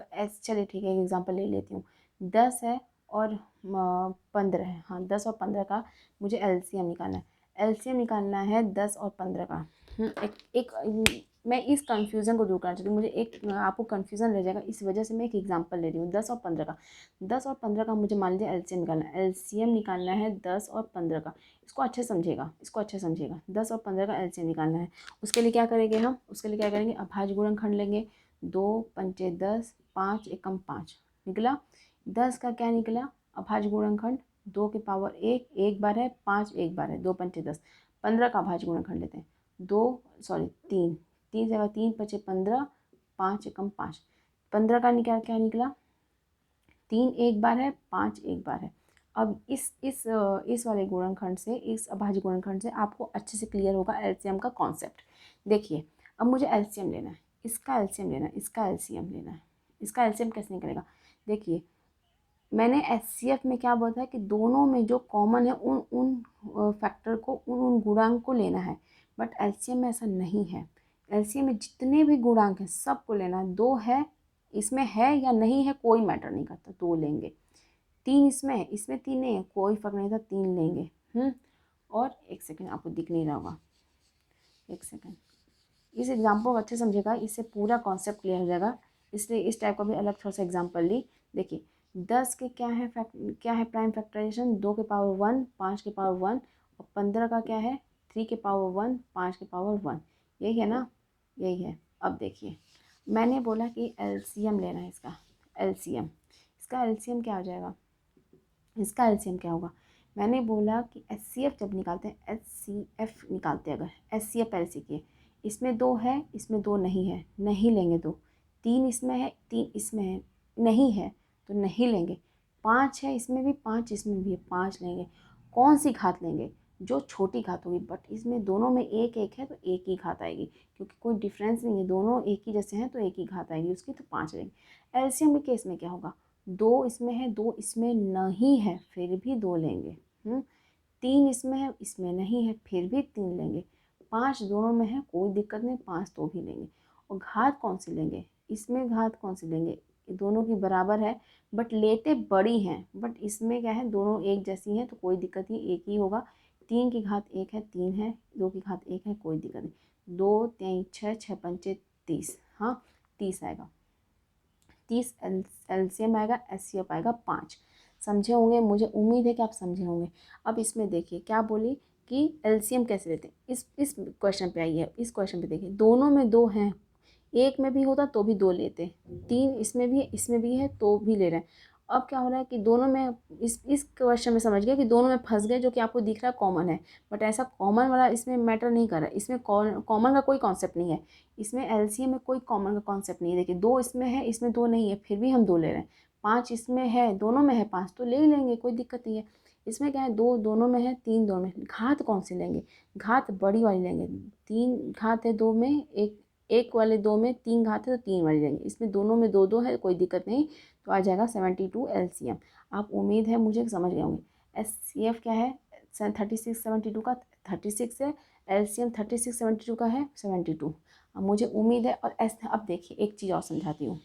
चलिए ठीक है, एक एग्जांपल ले लेती हूँ। 10 है और 15 है, हाँ 10 और 15 का मुझे एलसीएम निकालना है, एलसीएम निकालना है 10 और 15 का। मैं इस कन्फ्यूज़न को दूर करना चाहती हूँ, मुझे एक आपको कन्फ्यूज़न रह जाएगा, इस वजह से मैं एक एग्जांपल ले रही हूँ 10 और 15 का। 10 और 15 का मुझे मान लीजिए एलसीएम निकालना है 10 और 15 का। इसको अच्छे समझिएगा, 10 और 15 का एलसीएम निकालना है। उसके लिए क्या करेंगे हम, अभाज्य गुणनखंड लेंगे, 2 पंचे 10 5 एकम 5 निकला। 10 का क्या निकला अभाज्य गुणनखंड, 2 के पावर 1 एक बार है, 5 एक बार है, 2 पंचे 10। 15 का अभाज्य गुणनखंड लेते हैं, 3 3 से 3 पचे 15 5 एकम 5। 15 का क्या निकला 3 एक बार है, 5 एक बार है। अब इस वाले गुणनखंड से, इस अभाज्य गुणनखंड से आपको अच्छे से क्लियर होगा एलसीएम का कॉन्सेप्ट। देखिए अब मुझे एलसीएम लेना है, इसका एलसीएम लेना है, इसका एलसीएम लेना है। इसका एलसीएम कैसे निकलेगा, देखिए मैंने एचसीएफ में क्या बोला था कि दोनों में जो कॉमन है उन उन फैक्टर को उन गुणांक को लेना है, बट एलसीएम में ऐसा नहीं है। एलसीएम में जितने भी गुणांक हैं सबको लेना है। 2 है, इसमें है या नहीं है कोई मैटर नहीं करता, 2 लेंगे। 3 इसमें है, इसमें 3 नहीं है, कोई फर्क नहीं था, 3 लेंगे। और एक सेकेंड, आपको दिख नहीं रहा होगा, एक सेकेंड, इस एग्जाम्पल को अच्छे समझेगा, इससे पूरा कॉन्सेप्ट क्लियर हो जाएगा, इसलिए इस टाइप का भी अलग थोड़ा सा एग्जाम्पल ली। देखिए 10 के क्या है प्राइम फैक्टराइजेशन, 2 के पावर 1, 5 के पावर 1, और 15 का क्या है 3 के पावर 1, 5 के पावर 1, यही है ना, यही है। अब देखिए मैंने बोला कि एलसीएम लेना है इसका, एलसीएम, इसका एलसीएम क्या हो जाएगा, इसका एलसीएम क्या होगा। मैंने बोला कि एचसीएफ जब निकालते हैं, एचसीएफ निकालते हैं अगर, एचसीएफ एलसी की, इसमें 2 है, इसमें 2 नहीं है, नहीं लेंगे 2। 3 इसमें है, 3 इसमें है, नहीं है तो नहीं लेंगे। 5 है इसमें भी, 5 इसमें भी है, 5 लेंगे। कौन सी घात लेंगे, जो छोटी घात होगी, बट इसमें दोनों में एक एक है तो एक ही घात आएगी, क्योंकि कोई डिफरेंस नहीं है, दोनों एक ही जैसे हैं तो एक ही घात आएगी उसकी, तो 5 लेंगे। एलसीएम के केस में क्या होगा, 2 इसमें है, 2 इसमें नहीं है, फिर भी 2 लेंगे। 3 इसमें है, इसमें नहीं है, फिर भी 3 लेंगे। 5 दोनों में है, कोई दिक्कत नहीं, 5 तो भी लेंगे। और घात कौन सी लेंगे, इसमें घात कौन सी लेंगे, दोनों की बराबर है बट लेते बड़ी हैं, बट इसमें क्या है दोनों एक जैसी हैं तो कोई दिक्कत नहीं, एक ही होगा। 3 की घात 1 है, 3 है, 2 की घात 1 है, कोई दिक्कत नहीं। 2 3 6, 6 पंचे 30, हाँ 30 आएगा, 30 एलसीएम आएगा, एचसीएफ आएगा 5। समझे होंगे, मुझे उम्मीद है कि आप समझे होंगे। अब इसमें देखिए क्या बोली कि एलसीएम कैसे लेते हैं, इस क्वेश्चन पे आइए, इस क्वेश्चन पे देखिए, दोनों में 2 हैं, एक में भी होता तो भी 2 लेते, 3 इसमें भी है, इसमें भी है तो भी ले रहे हैं। अब क्या हो रहा है कि दोनों में, इस क्वेश्चन में समझ गए कि दोनों में फंस गए, जो कि आपको दिख रहा है कॉमन है, बट ऐसा कॉमन वाला इसमें मैटर नहीं कर रहा है, इसमें कॉमन का कोई कॉन्सेप्ट नहीं है, इसमें एलसीएम में कोई कॉमन का कॉन्सेप्ट नहीं है। देखिए 2 इसमें है, इसमें 2 नहीं है, फिर भी हम 2 ले रहे हैं। 5 इसमें है, दोनों में है 5 तो ले ही लेंगे, कोई दिक्कत नहीं है। इसमें क्या है 2 दोनों में है, 3 दोनों में, घात कौन सी लेंगे, घात बड़ी वाली लेंगे। 3 घात है 2 में, एक वाले 2 में 3 घात है तो 3 वाली लेंगे, इसमें दोनों में 2 2 है, कोई दिक्कत नहीं, तो आ जाएगा 72 एलसीएम। आप उम्मीद है मुझे समझ गए होंगे। एचसीएफ क्या है 36 72 का 36 है, एलसीएम 36 72 का है 72। अब मुझे उम्मीद है, और अब देखिए एक चीज़ और समझाती हूँ।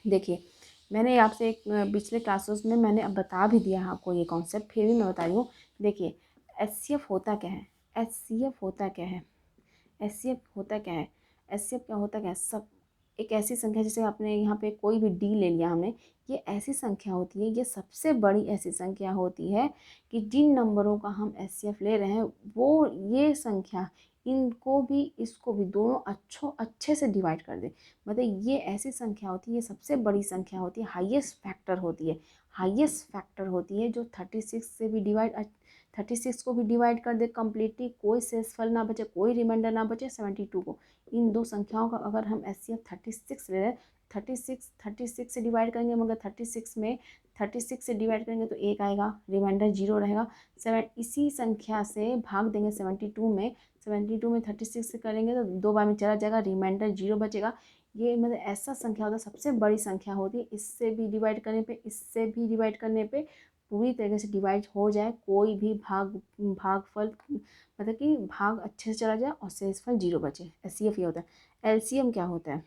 देखिए मैंने आपसे एक पिछले क्लासेस में मैंने अब बता भी दिया है आपको ये कॉन्सेप्ट, फिर भी मैं बता रही हूँ। देखिए एचसीएफ होता क्या है, एचसीएफ होता क्या है, एचसीएफ होता क्या है, एचसीएफ क्या होता क्या है, सब एक ऐसी संख्या, जैसे आपने यहाँ पे कोई भी डी ले लिया हमने, ये ऐसी संख्या होती है, ये सबसे बड़ी ऐसी संख्या होती है कि जिन नंबरों का हम एचसीएफ ले रहे हैं वो ये संख्या इनको भी इसको भी दोनों अच्छे से डिवाइड कर दे। मतलब ये ऐसी संख्या होती है, ये सबसे बड़ी संख्या होती है, हाईएस्ट फैक्टर होती है, हाईएस्ट फैक्टर होती है, जो 36 से भी डिवाइड 36 को भी डिवाइड कर दे कम्प्लीटली, कोई शेषफल ना बचे, कोई रिमाइंडर ना बचे 72 को। इन दो संख्याओं का अगर हम एचसीएफ 36 ले रहे हैं, 36 से डिवाइड करेंगे, मगर 36 से डिवाइड करेंगे तो 1 आएगा, रिमाइंडर 0 रहेगा। इसी संख्या से भाग देंगे 72 में, 72 में 36 से करेंगे तो 2 बार में चला जाएगा, रिमाइंडर 0 बचेगा। ये मतलब ऐसा संख्या होता है, सबसे बड़ी संख्या होती है, इससे भी डिवाइड करने पे, इससे भी डिवाइड करने पे पूरी तरीके से डिवाइड हो जाए, कोई भी भागफल मतलब कि भाग अच्छे से चला जाए और शेषफल 0 बचे, एचसीएफ ये होता है। एलसीएम क्या होता है,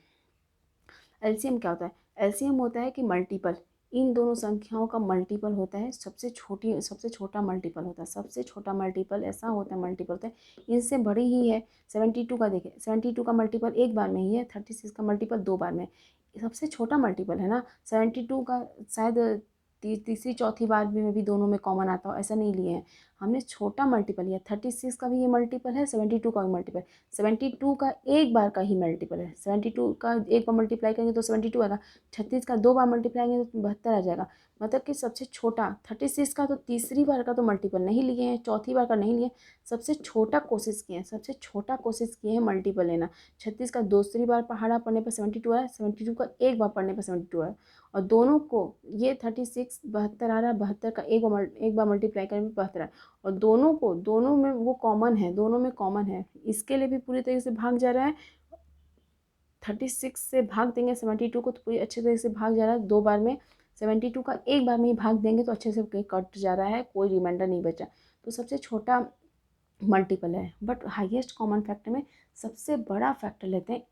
एलसीएम क्या होता है, एलसीएम होता है कि मल्टीपल, इन दोनों संख्याओं का मल्टीपल होता है, सबसे छोटा मल्टीपल होता है, सबसे छोटा मल्टीपल ऐसा होता है, मल्टीपल होता है इनसे बड़ी ही है। 72 का देखिए, 72 का मल्टीपल एक बार में ही है, 36 का मल्टीपल 2 बार में, सबसे छोटा मल्टीपल है ना। 72 का शायद तीसरी चौथी बार में भी दोनों में कॉमन आता हो, ऐसा नहीं लिए हैं हमने, छोटा मल्टीपल लिया। 36 का भी ये मल्टीपल है, 72 का भी मल्टीपल, 72 का एक बार का ही मल्टीपल है, 72 का एक बार मल्टीप्लाई करेंगे तो 72 आएगा, 36 का 2 बार मल्टीप्लाई करेंगे तो 72 आ जाएगा। मतलब कि सबसे छोटा 36 का तो तीसरी बार का तो मल्टीपल नहीं लिए हैं, चौथी बार का नहीं लिए, सबसे छोटा कोशिश किए हैं, सबसे छोटा कोशिश किए हैं मल्टीपल लेना। 36 का दूसरी बार पहाड़ा पढ़ने पर 72 आया, 72 का एक बार पढ़ने पर 72 आया, और दोनों को ये 36 72 आ रहा है, 72 का एक बार मल्टीप्लाई करने पर 72 आया, और दोनों में वो कॉमन है, दोनों में कॉमन है, इसके लिए भी पूरी तरीके से भाग जा रहा है। 36 से भाग देंगे 72 को तो पूरी अच्छे तरीके से भाग जा रहा है 2 बार में, 72 का एक बार में ही भाग देंगे तो अच्छे से कट जा रहा है, कोई रिमाइंडर नहीं बचा, तो सबसे छोटा मल्टीपल है। बट हाईएस्ट कॉमन फैक्टर में सबसे बड़ा फैक्टर लेते हैं,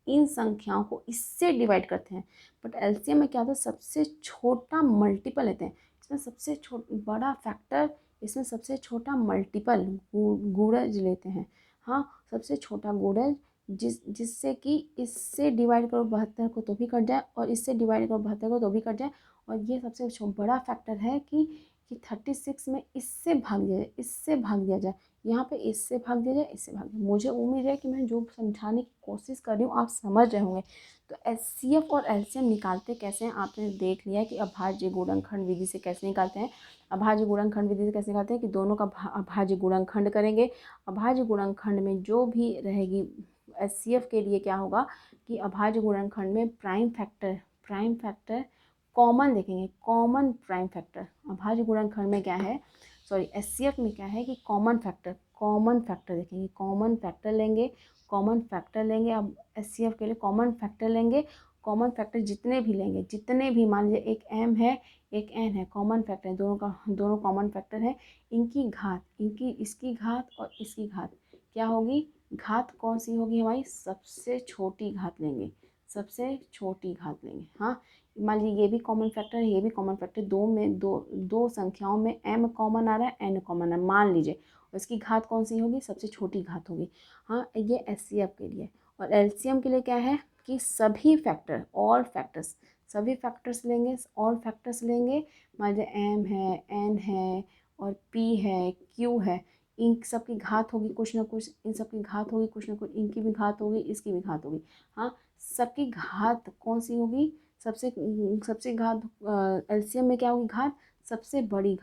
इन संख्याओं को इससे डिवाइड करते हैं। बट एलसीएम में क्या होता है, सबसे छोटा मल्टीपल लेते हैं, इसमें सबसे बड़ा फैक्टर, इसमें सबसे छोटा मल्टीपल गुणज लेते हैं। हाँ, सबसे छोटा गुणज जिससे कि इससे डिवाइड करो 72 को तो भी कट जाए, और इससे डिवाइड करो 72 को तो भी कट जाए। और ये सबसे बड़ा फैक्टर है कि 36 में इससे भाग दिया जाए, इससे भाग दिया जाए, यहाँ पे इससे भाग दिया जाए, इससे भाग दिया। मुझे उम्मीद है कि मैं जो समझाने की कोशिश कर रही हूँ आप समझ रहे होंगे। तो एचसीएफ और एलसीएम निकालते कैसे हैं आपने देख लिया कि अभाज्य गुणनखंड विधि से कैसे निकालते हैं। अभाज्य गुणनखंड विधि से कैसे निकालते हैं कि दोनों का अभाज्य गुणनखंड करेंगे। अभाज्य गुणनखंड में जो भी रहेगी एचसीएफ के लिए क्या होगा कि अभाज्य गुणनखंड में प्राइम फैक्टर कॉमन देखेंगे, कॉमन प्राइम फैक्टर। अभाज्य गुणनखंड में क्या है, सॉरी एचसीएफ में क्या है कि कॉमन फैक्टर देखेंगे, कॉमन फैक्टर लेंगे। अब एचसीएफ के लिए कॉमन फैक्टर लेंगे, कॉमन फैक्टर जितने भी मान लीजिए एक m है एक n है, कॉमन फैक्टर दोनों कॉमन फैक्टर है। इनकी घात, इसकी घात और इसकी घात क्या होगी, घात कौन सी होगी हमारी, सबसे छोटी घात लेंगे। हाँ, मान लीजिए ये भी कॉमन फैक्टर है, ये भी कॉमन फैक्टर, दो संख्याओं में m कॉमन आ रहा है, n कॉमन है मान लीजिए, उसकी घात कौन सी होगी, सबसे छोटी घात होगी। हाँ, ये एचसीएफ के लिए। और एलसीएम के लिए क्या है कि सभी फैक्टर्स लेंगे। मान लीजिए m है, n है और p है, q है, इन सब की घात होगी कुछ ना कुछ, इनकी भी घात होगी, इसकी भी घात होगी। हाँ, सबकी घात कौन सी होगी, सबसे घात एलसीएम में क्या होगी, घात सबसे बड़ी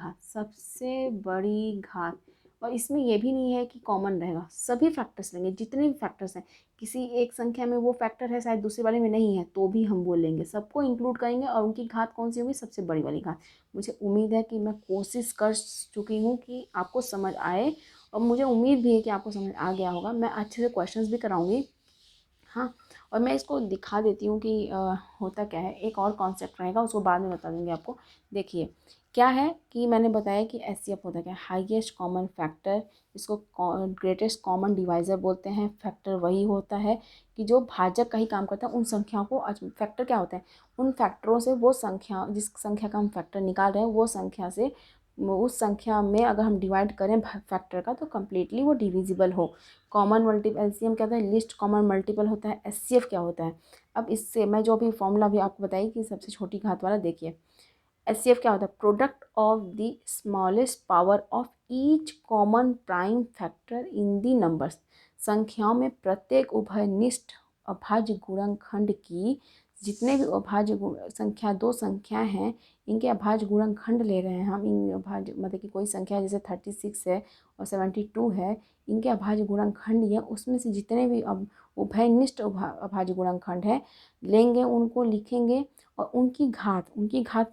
घात। और इसमें ये भी नहीं है कि कॉमन रहेगा, सभी फैक्टर्स लेंगे, जितने भी फैक्टर्स हैं, किसी एक संख्या में वो फैक्टर है शायद दूसरे वाले में नहीं है तो भी हम बोलेंगे, सबको इंक्लूड करेंगे और उनकी घात कौन सी होगी, सबसे बड़ी वाली घात। मुझे उम्मीद है कि मैं कोशिश कर चुकी हूँ कि आपको समझ आए, और मुझे उम्मीद भी है कि आपको समझ आ गया होगा। मैं अच्छे से क्वेश्चंस भी कराऊंगी। हाँ, और मैं इसको दिखा देती हूँ कि होता क्या है। एक और कॉन्सेप्ट रहेगा, उसको बाद में बता दूँगी आपको। देखिए क्या है कि मैंने बताया कि एचसीएफ होता क्या है, हाईएस्ट कॉमन फैक्टर, इसको ग्रेटेस्ट कॉमन डिवाइज़र बोलते हैं। फैक्टर वही होता है कि जो भाजक का ही काम करता है, उन संख्याओं को। फैक्टर क्या होता है, उन फैक्टरों से वो संख्या, जिस संख्या का हम फैक्टर निकाल रहे हैं, वो संख्या से उस संख्या में अगर हम डिवाइड करें फैक्टर का तो कम्प्लीटली वो डिविजिबल हो। कॉमन मल्टीपल, एलसीएम क्या होता है, लिस्ट कॉमन मल्टीपल होता है। एचसीएफ क्या होता है, अब इससे मैं जो भी फॉर्मूला भी आपको बताई कि सबसे छोटी घात वाला, देखिए एचसीएफ क्या होता है, product of the smallest power of each common prime factor in the numbers. संख्याओं में प्रत्येक उभयनिष्ठ अभाज्य गुणनखंड की, जितने भी संख्या, दो संख्या हैं, इनके अभाज्य गुणनखंड ले रहे हैं हम। इन अभाज्य मतलब कि कोई संख्या जैसे 36 है और 72 है, इनके अभाज्य गुणनखंड या उसमें से जितने भी उभयनिष्ठ अभाज्य गुणनखंड है लेंगे, उनको लिखेंगे और उनकी घात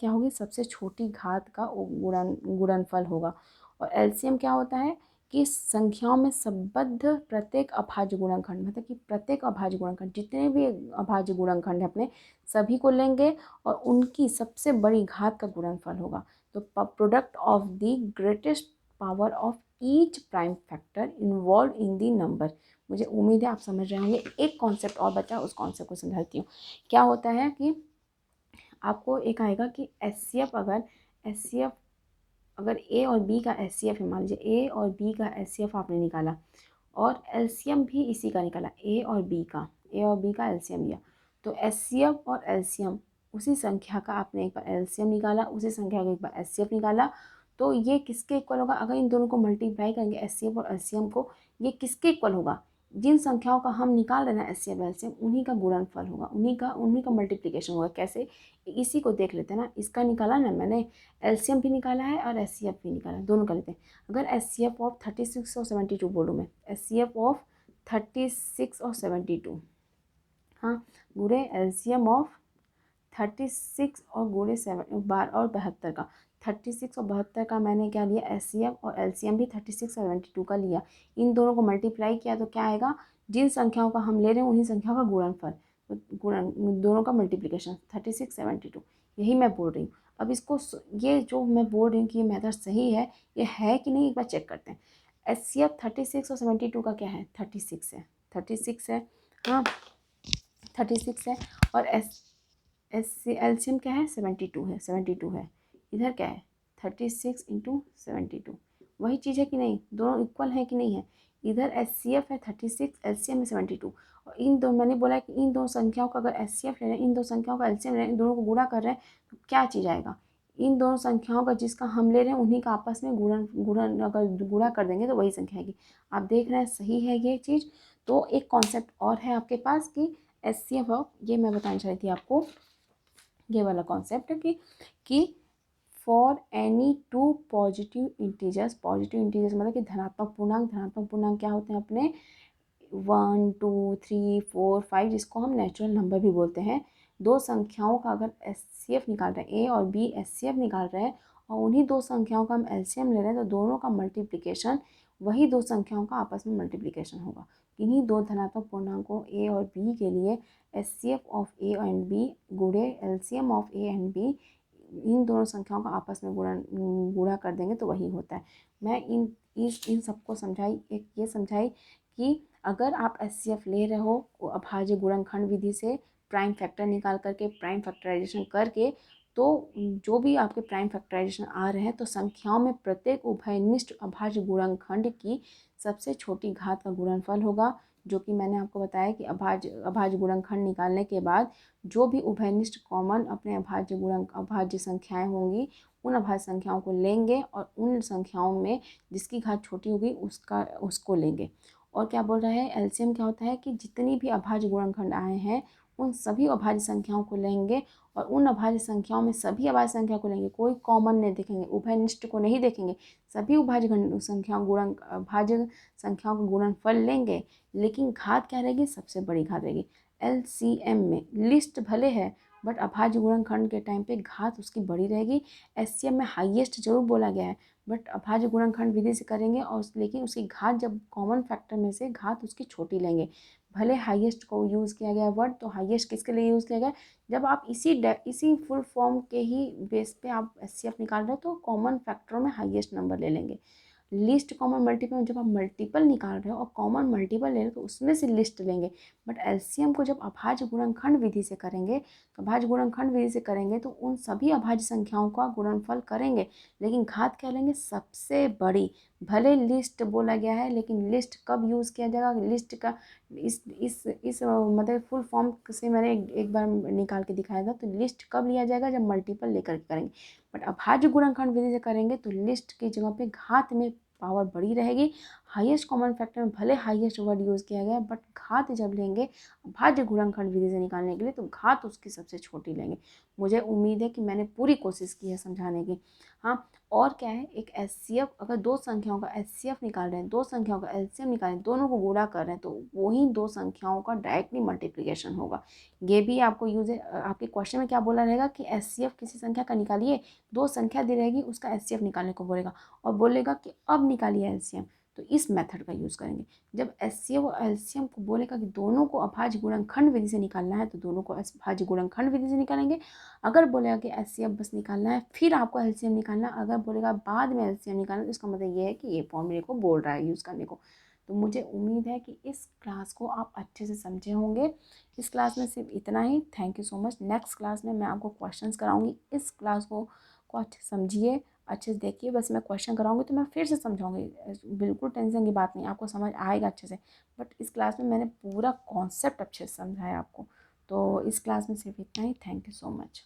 क्या होगी, सबसे छोटी घात का गुणनफल होगा। और एलसीएम क्या होता है कि संख्याओं में संबद्ध प्रत्येक अभाज्य गुणनखंड, मतलब कि प्रत्येक अभाज्य गुणनखंड, जितने भी अभाज्य गुणनखंड है अपने सभी को लेंगे और उनकी सबसे बड़ी घात का गुणनफल होगा। तो product of the greatest power of each prime factor involve in the number. मुझे उम्मीद है आप समझ रहे होंगे। एक कॉन्सेप्ट और बचा, उस कॉन्सेप्ट को समझाती हूँ। क्या होता है कि आपको एक आएगा कि एचसीएफ अगर ए और बी का एचसीएफ है, मान लीजिए ए और बी का एचसीएफ आपने निकाला और एलसीएम भी इसी का निकाला, ए और बी का एलसीएम लिया, तो एचसीएफ और एलसीएम उसी संख्या का आपने एक बार एलसीएम निकाला, उसी संख्या का एक बार एचसीएफ निकाला, तो ये किसके इक्वल होगा, अगर इन दोनों को मल्टीप्लाई करेंगे एचसीएफ और एलसीएम को, ये किसके इक्वल होगा, जिन संख्याओं का हम निकाल रहे हैं एचसीएफ एलसीएम, उन्हीं का गुणनफल होगा, उन्हीं का मल्टीप्लिकेशन होगा। कैसे, इसी को देख लेते हैं ना, इसका निकाला ना मैंने, एलसीएम भी निकाला है और एचसीएफ भी निकाला है, दोनों का लेते हैं। अगर एचसीएफ ऑफ 36 और 72 बोलूँ मैं, एचसीएफ ऑफ 36 और 72, हाँ, गुणे एलसीएम ऑफ 36 और गुणे 72 का, 36 और 72 का मैंने क्या लिया, एचसीएफ, और एलसीएम भी 36 और 72 का लिया। इन दोनों को मल्टीप्लाई किया तो क्या आएगा, जिन संख्याओं का हम ले रहे हैं उन्हीं संख्याओं का गुणनफल, दोनों का मल्टीप्लिकेशन 36 72, यही मैं बोल रही हूँ। अब इसको ये जो मैं बोल रही हूँ कि ये मेथड सही है, ये है कि नहीं, एक बार चेक करते हैं। HCF 36 और 72 का क्या है, 36 है, 36 है, हाँ 36 है। और LCM क्या है, 72 है, 72 है। इधर क्या है, 36 इंटू 72, वही चीज़ है कि नहीं, दोनों इक्वल है कि नहीं है। इधर HCF है 36, LCM है 72। और इन दो, मैंने बोला कि इन दो संख्याओं का अगर HCF ले रहे हैं, इन दो संख्याओं का LCM ले रहे हैं, इन दोनों को गुणा कर रहे हैं, तो क्या चीज़ आएगा, इन दोनों संख्याओं का जिसका हम ले रहे हैं उन्हीं का आपस में गुणन गुणन अगर गुणा कर देंगे तो वही संख्या आएगी। आप देख रहे हैं सही है ये चीज़। तो एक कॉन्सेप्ट और है आपके पास कि HCF ऑफ, ये मैं बताना चाह रही थी आपको, ये वाला कॉन्सेप्ट कि for any two positive integers, positive integers मतलब कि धनात्मक पूर्णांक, धनात्मक पूर्णांक क्या होते हैं अपने 1 2 3 4 5, जिसको हम नेचुरल नंबर भी बोलते हैं। दो संख्याओं का अगर HCF निकाल रहे हैं, A और B HCF निकाल रहे हैं, और उन्हीं दो संख्याओं का हम LCM ले रहे हैं, तो दोनों का मल्टीप्लिकेशन वही दो संख्याओं का आपस में मल्टीप्लिकेशन होगा। किन्हीं दो धनात्मक पूर्णांकों A और B के लिए HCF of A and B गुणे LCM of A and B, इन दोनों संख्याओं का आपस में गुणा कर देंगे तो वही होता है। मैं इन सबको समझाई, एक ये समझाई कि अगर आप HCF ले रहे हो अभाज्य गुणनखंड विधि से प्राइम फैक्टर निकाल करके, प्राइम फैक्टराइजेशन करके, तो जो भी आपके प्राइम फैक्टराइजेशन आ रहे हैं, तो संख्याओं में प्रत्येक उभयनिष्ठ अभाज्य गुणनखंड की सबसे छोटी घात का गुणनफल होगा, जो कि मैंने आपको बताया कि अभाज्य गुणनखंड निकालने के बाद जो भी उभयनिष्ठ कॉमन अपने अभाज्य संख्याएं होंगी, उन अभाज्य संख्याओं को लेंगे और उन संख्याओं में जिसकी घात छोटी होगी उसको लेंगे। और क्या बोल रहा है, एलसीएम क्या होता है कि जितनी भी अभाज्य गुणनखंड आए हैं उन सभी अभाज्य संख्याओं को लेंगे, और उन अभाज्य संख्याओं में सभी अभाज्य संख्या को लेंगे, कोई कॉमन नहीं देखेंगे, उभयनिष्ठ को नहीं देखेंगे, सभी अभाज्य संख्याओं का गुणनफल लेंगे, लेकिन घात क्या रहेगी, सबसे बड़ी घात रहेगी। LCM में लिस्ट भले है बट अभाज्य गुणनखंड के टाइम पे घात उसकी बड़ी रहेगी। HCM में हाईएस्ट जरूर बोला गया है बट अभाज्य गुणनखंड विधि से करेंगे, और लेकिन उसकी घात जब कॉमन फैक्टर में से घात उसकी छोटी लेंगे। भले हाईएस्ट को यूज़ किया गया वर्ड, तो हाईएस्ट किसके लिए यूज़ किया गया, जब आप इसी फुल फॉर्म के ही बेस पे आप HCF निकाल रहे हो तो कॉमन फैक्टरों में हाईएस्ट नंबर ले लेंगे। लिस्ट कॉमन मल्टीपल में जब आप मल्टीपल निकाल रहे हो और कॉमन मल्टीपल ले रहे हो तो उसमें से लिस्ट लेंगे। बट एलसीएम को जब अभाज्य गुणनखंड विधि से करेंगे, तो अभाज्य गुणनखंड विधि से करेंगे तो उन सभी अभाज्य संख्याओं का गुणनफल करेंगे, लेकिन घात क्या लेंगे, सबसे बड़ी। भले लिस्ट बोला गया है, लेकिन लिस्ट कब यूज़ किया जाएगा, लिस्ट का इस मतलब फुल फॉर्म से मैंने एक बार निकाल के दिखाया था, तो लिस्ट कब लिया जाएगा, जब मल्टीपल लेकर के करेंगे। बट अभाज्य गुणनखंड विधि से करेंगे तो लिस्ट की जगह पे घात में पावर बड़ी रहेगी। हाईएस्ट कॉमन फैक्टर में भले हाईएस्ट वर्ड यूज़ किया गया, बट घात जब लेंगे अभाज्य गुणनखंड विधि से निकालने के लिए, तो घात उसकी सबसे छोटी लेंगे। मुझे उम्मीद है कि मैंने पूरी कोशिश की है समझाने की। हाँ, और क्या है, एक HCF, अगर दो संख्याओं का HCF निकाल रहे हैं, दो संख्याओं का LCM निकाल रहे हैं, दोनों को गुणा कर रहे हैं, तो वही दो संख्याओं का डायरेक्टली मल्टीप्लिकेशन होगा। ये भी आपको यूज है, आपके क्वेश्चन में क्या बोला रहेगा कि HCF किसी संख्या का निकालिए, दो संख्या दी रहेगी उसका HCF निकालने को बोलेगा, और बोलेगा कि अब निकालिए LCM, तो इस मेथड का यूज़ करेंगे। जब HCF और LCM को बोलेगा कि दोनों को अभाज्य गुणनखंड विधि से निकालना है, तो दोनों को अभाज्य गुणनखंड विधि से निकालेंगे। अगर बोलेगा कि HCF बस निकालना है फिर आपको LCM निकालना, अगर बोलेगा बाद में LCM निकालना, तो इसका मतलब ये है कि ये फॉर्मूले को बोल रहा है यूज़ करने को। तो मुझे उम्मीद है कि इस क्लास को आप अच्छे से समझे होंगे। इस क्लास में सिर्फ इतना ही। Thank you so much. Next class में मैं आपको क्वेश्चंस कराऊंगी। इस क्लास को अच्छे से समझिए, अच्छे से देखिए। बस मैं क्वेश्चन कराऊंगी तो मैं फिर से समझाऊंगी, बिल्कुल टेंशन की बात नहीं, आपको समझ आएगा अच्छे से। बट इस क्लास में मैंने पूरा कॉन्सेप्ट अच्छे से समझाया आपको। तो इस क्लास में सिर्फ इतना ही। Thank you so much.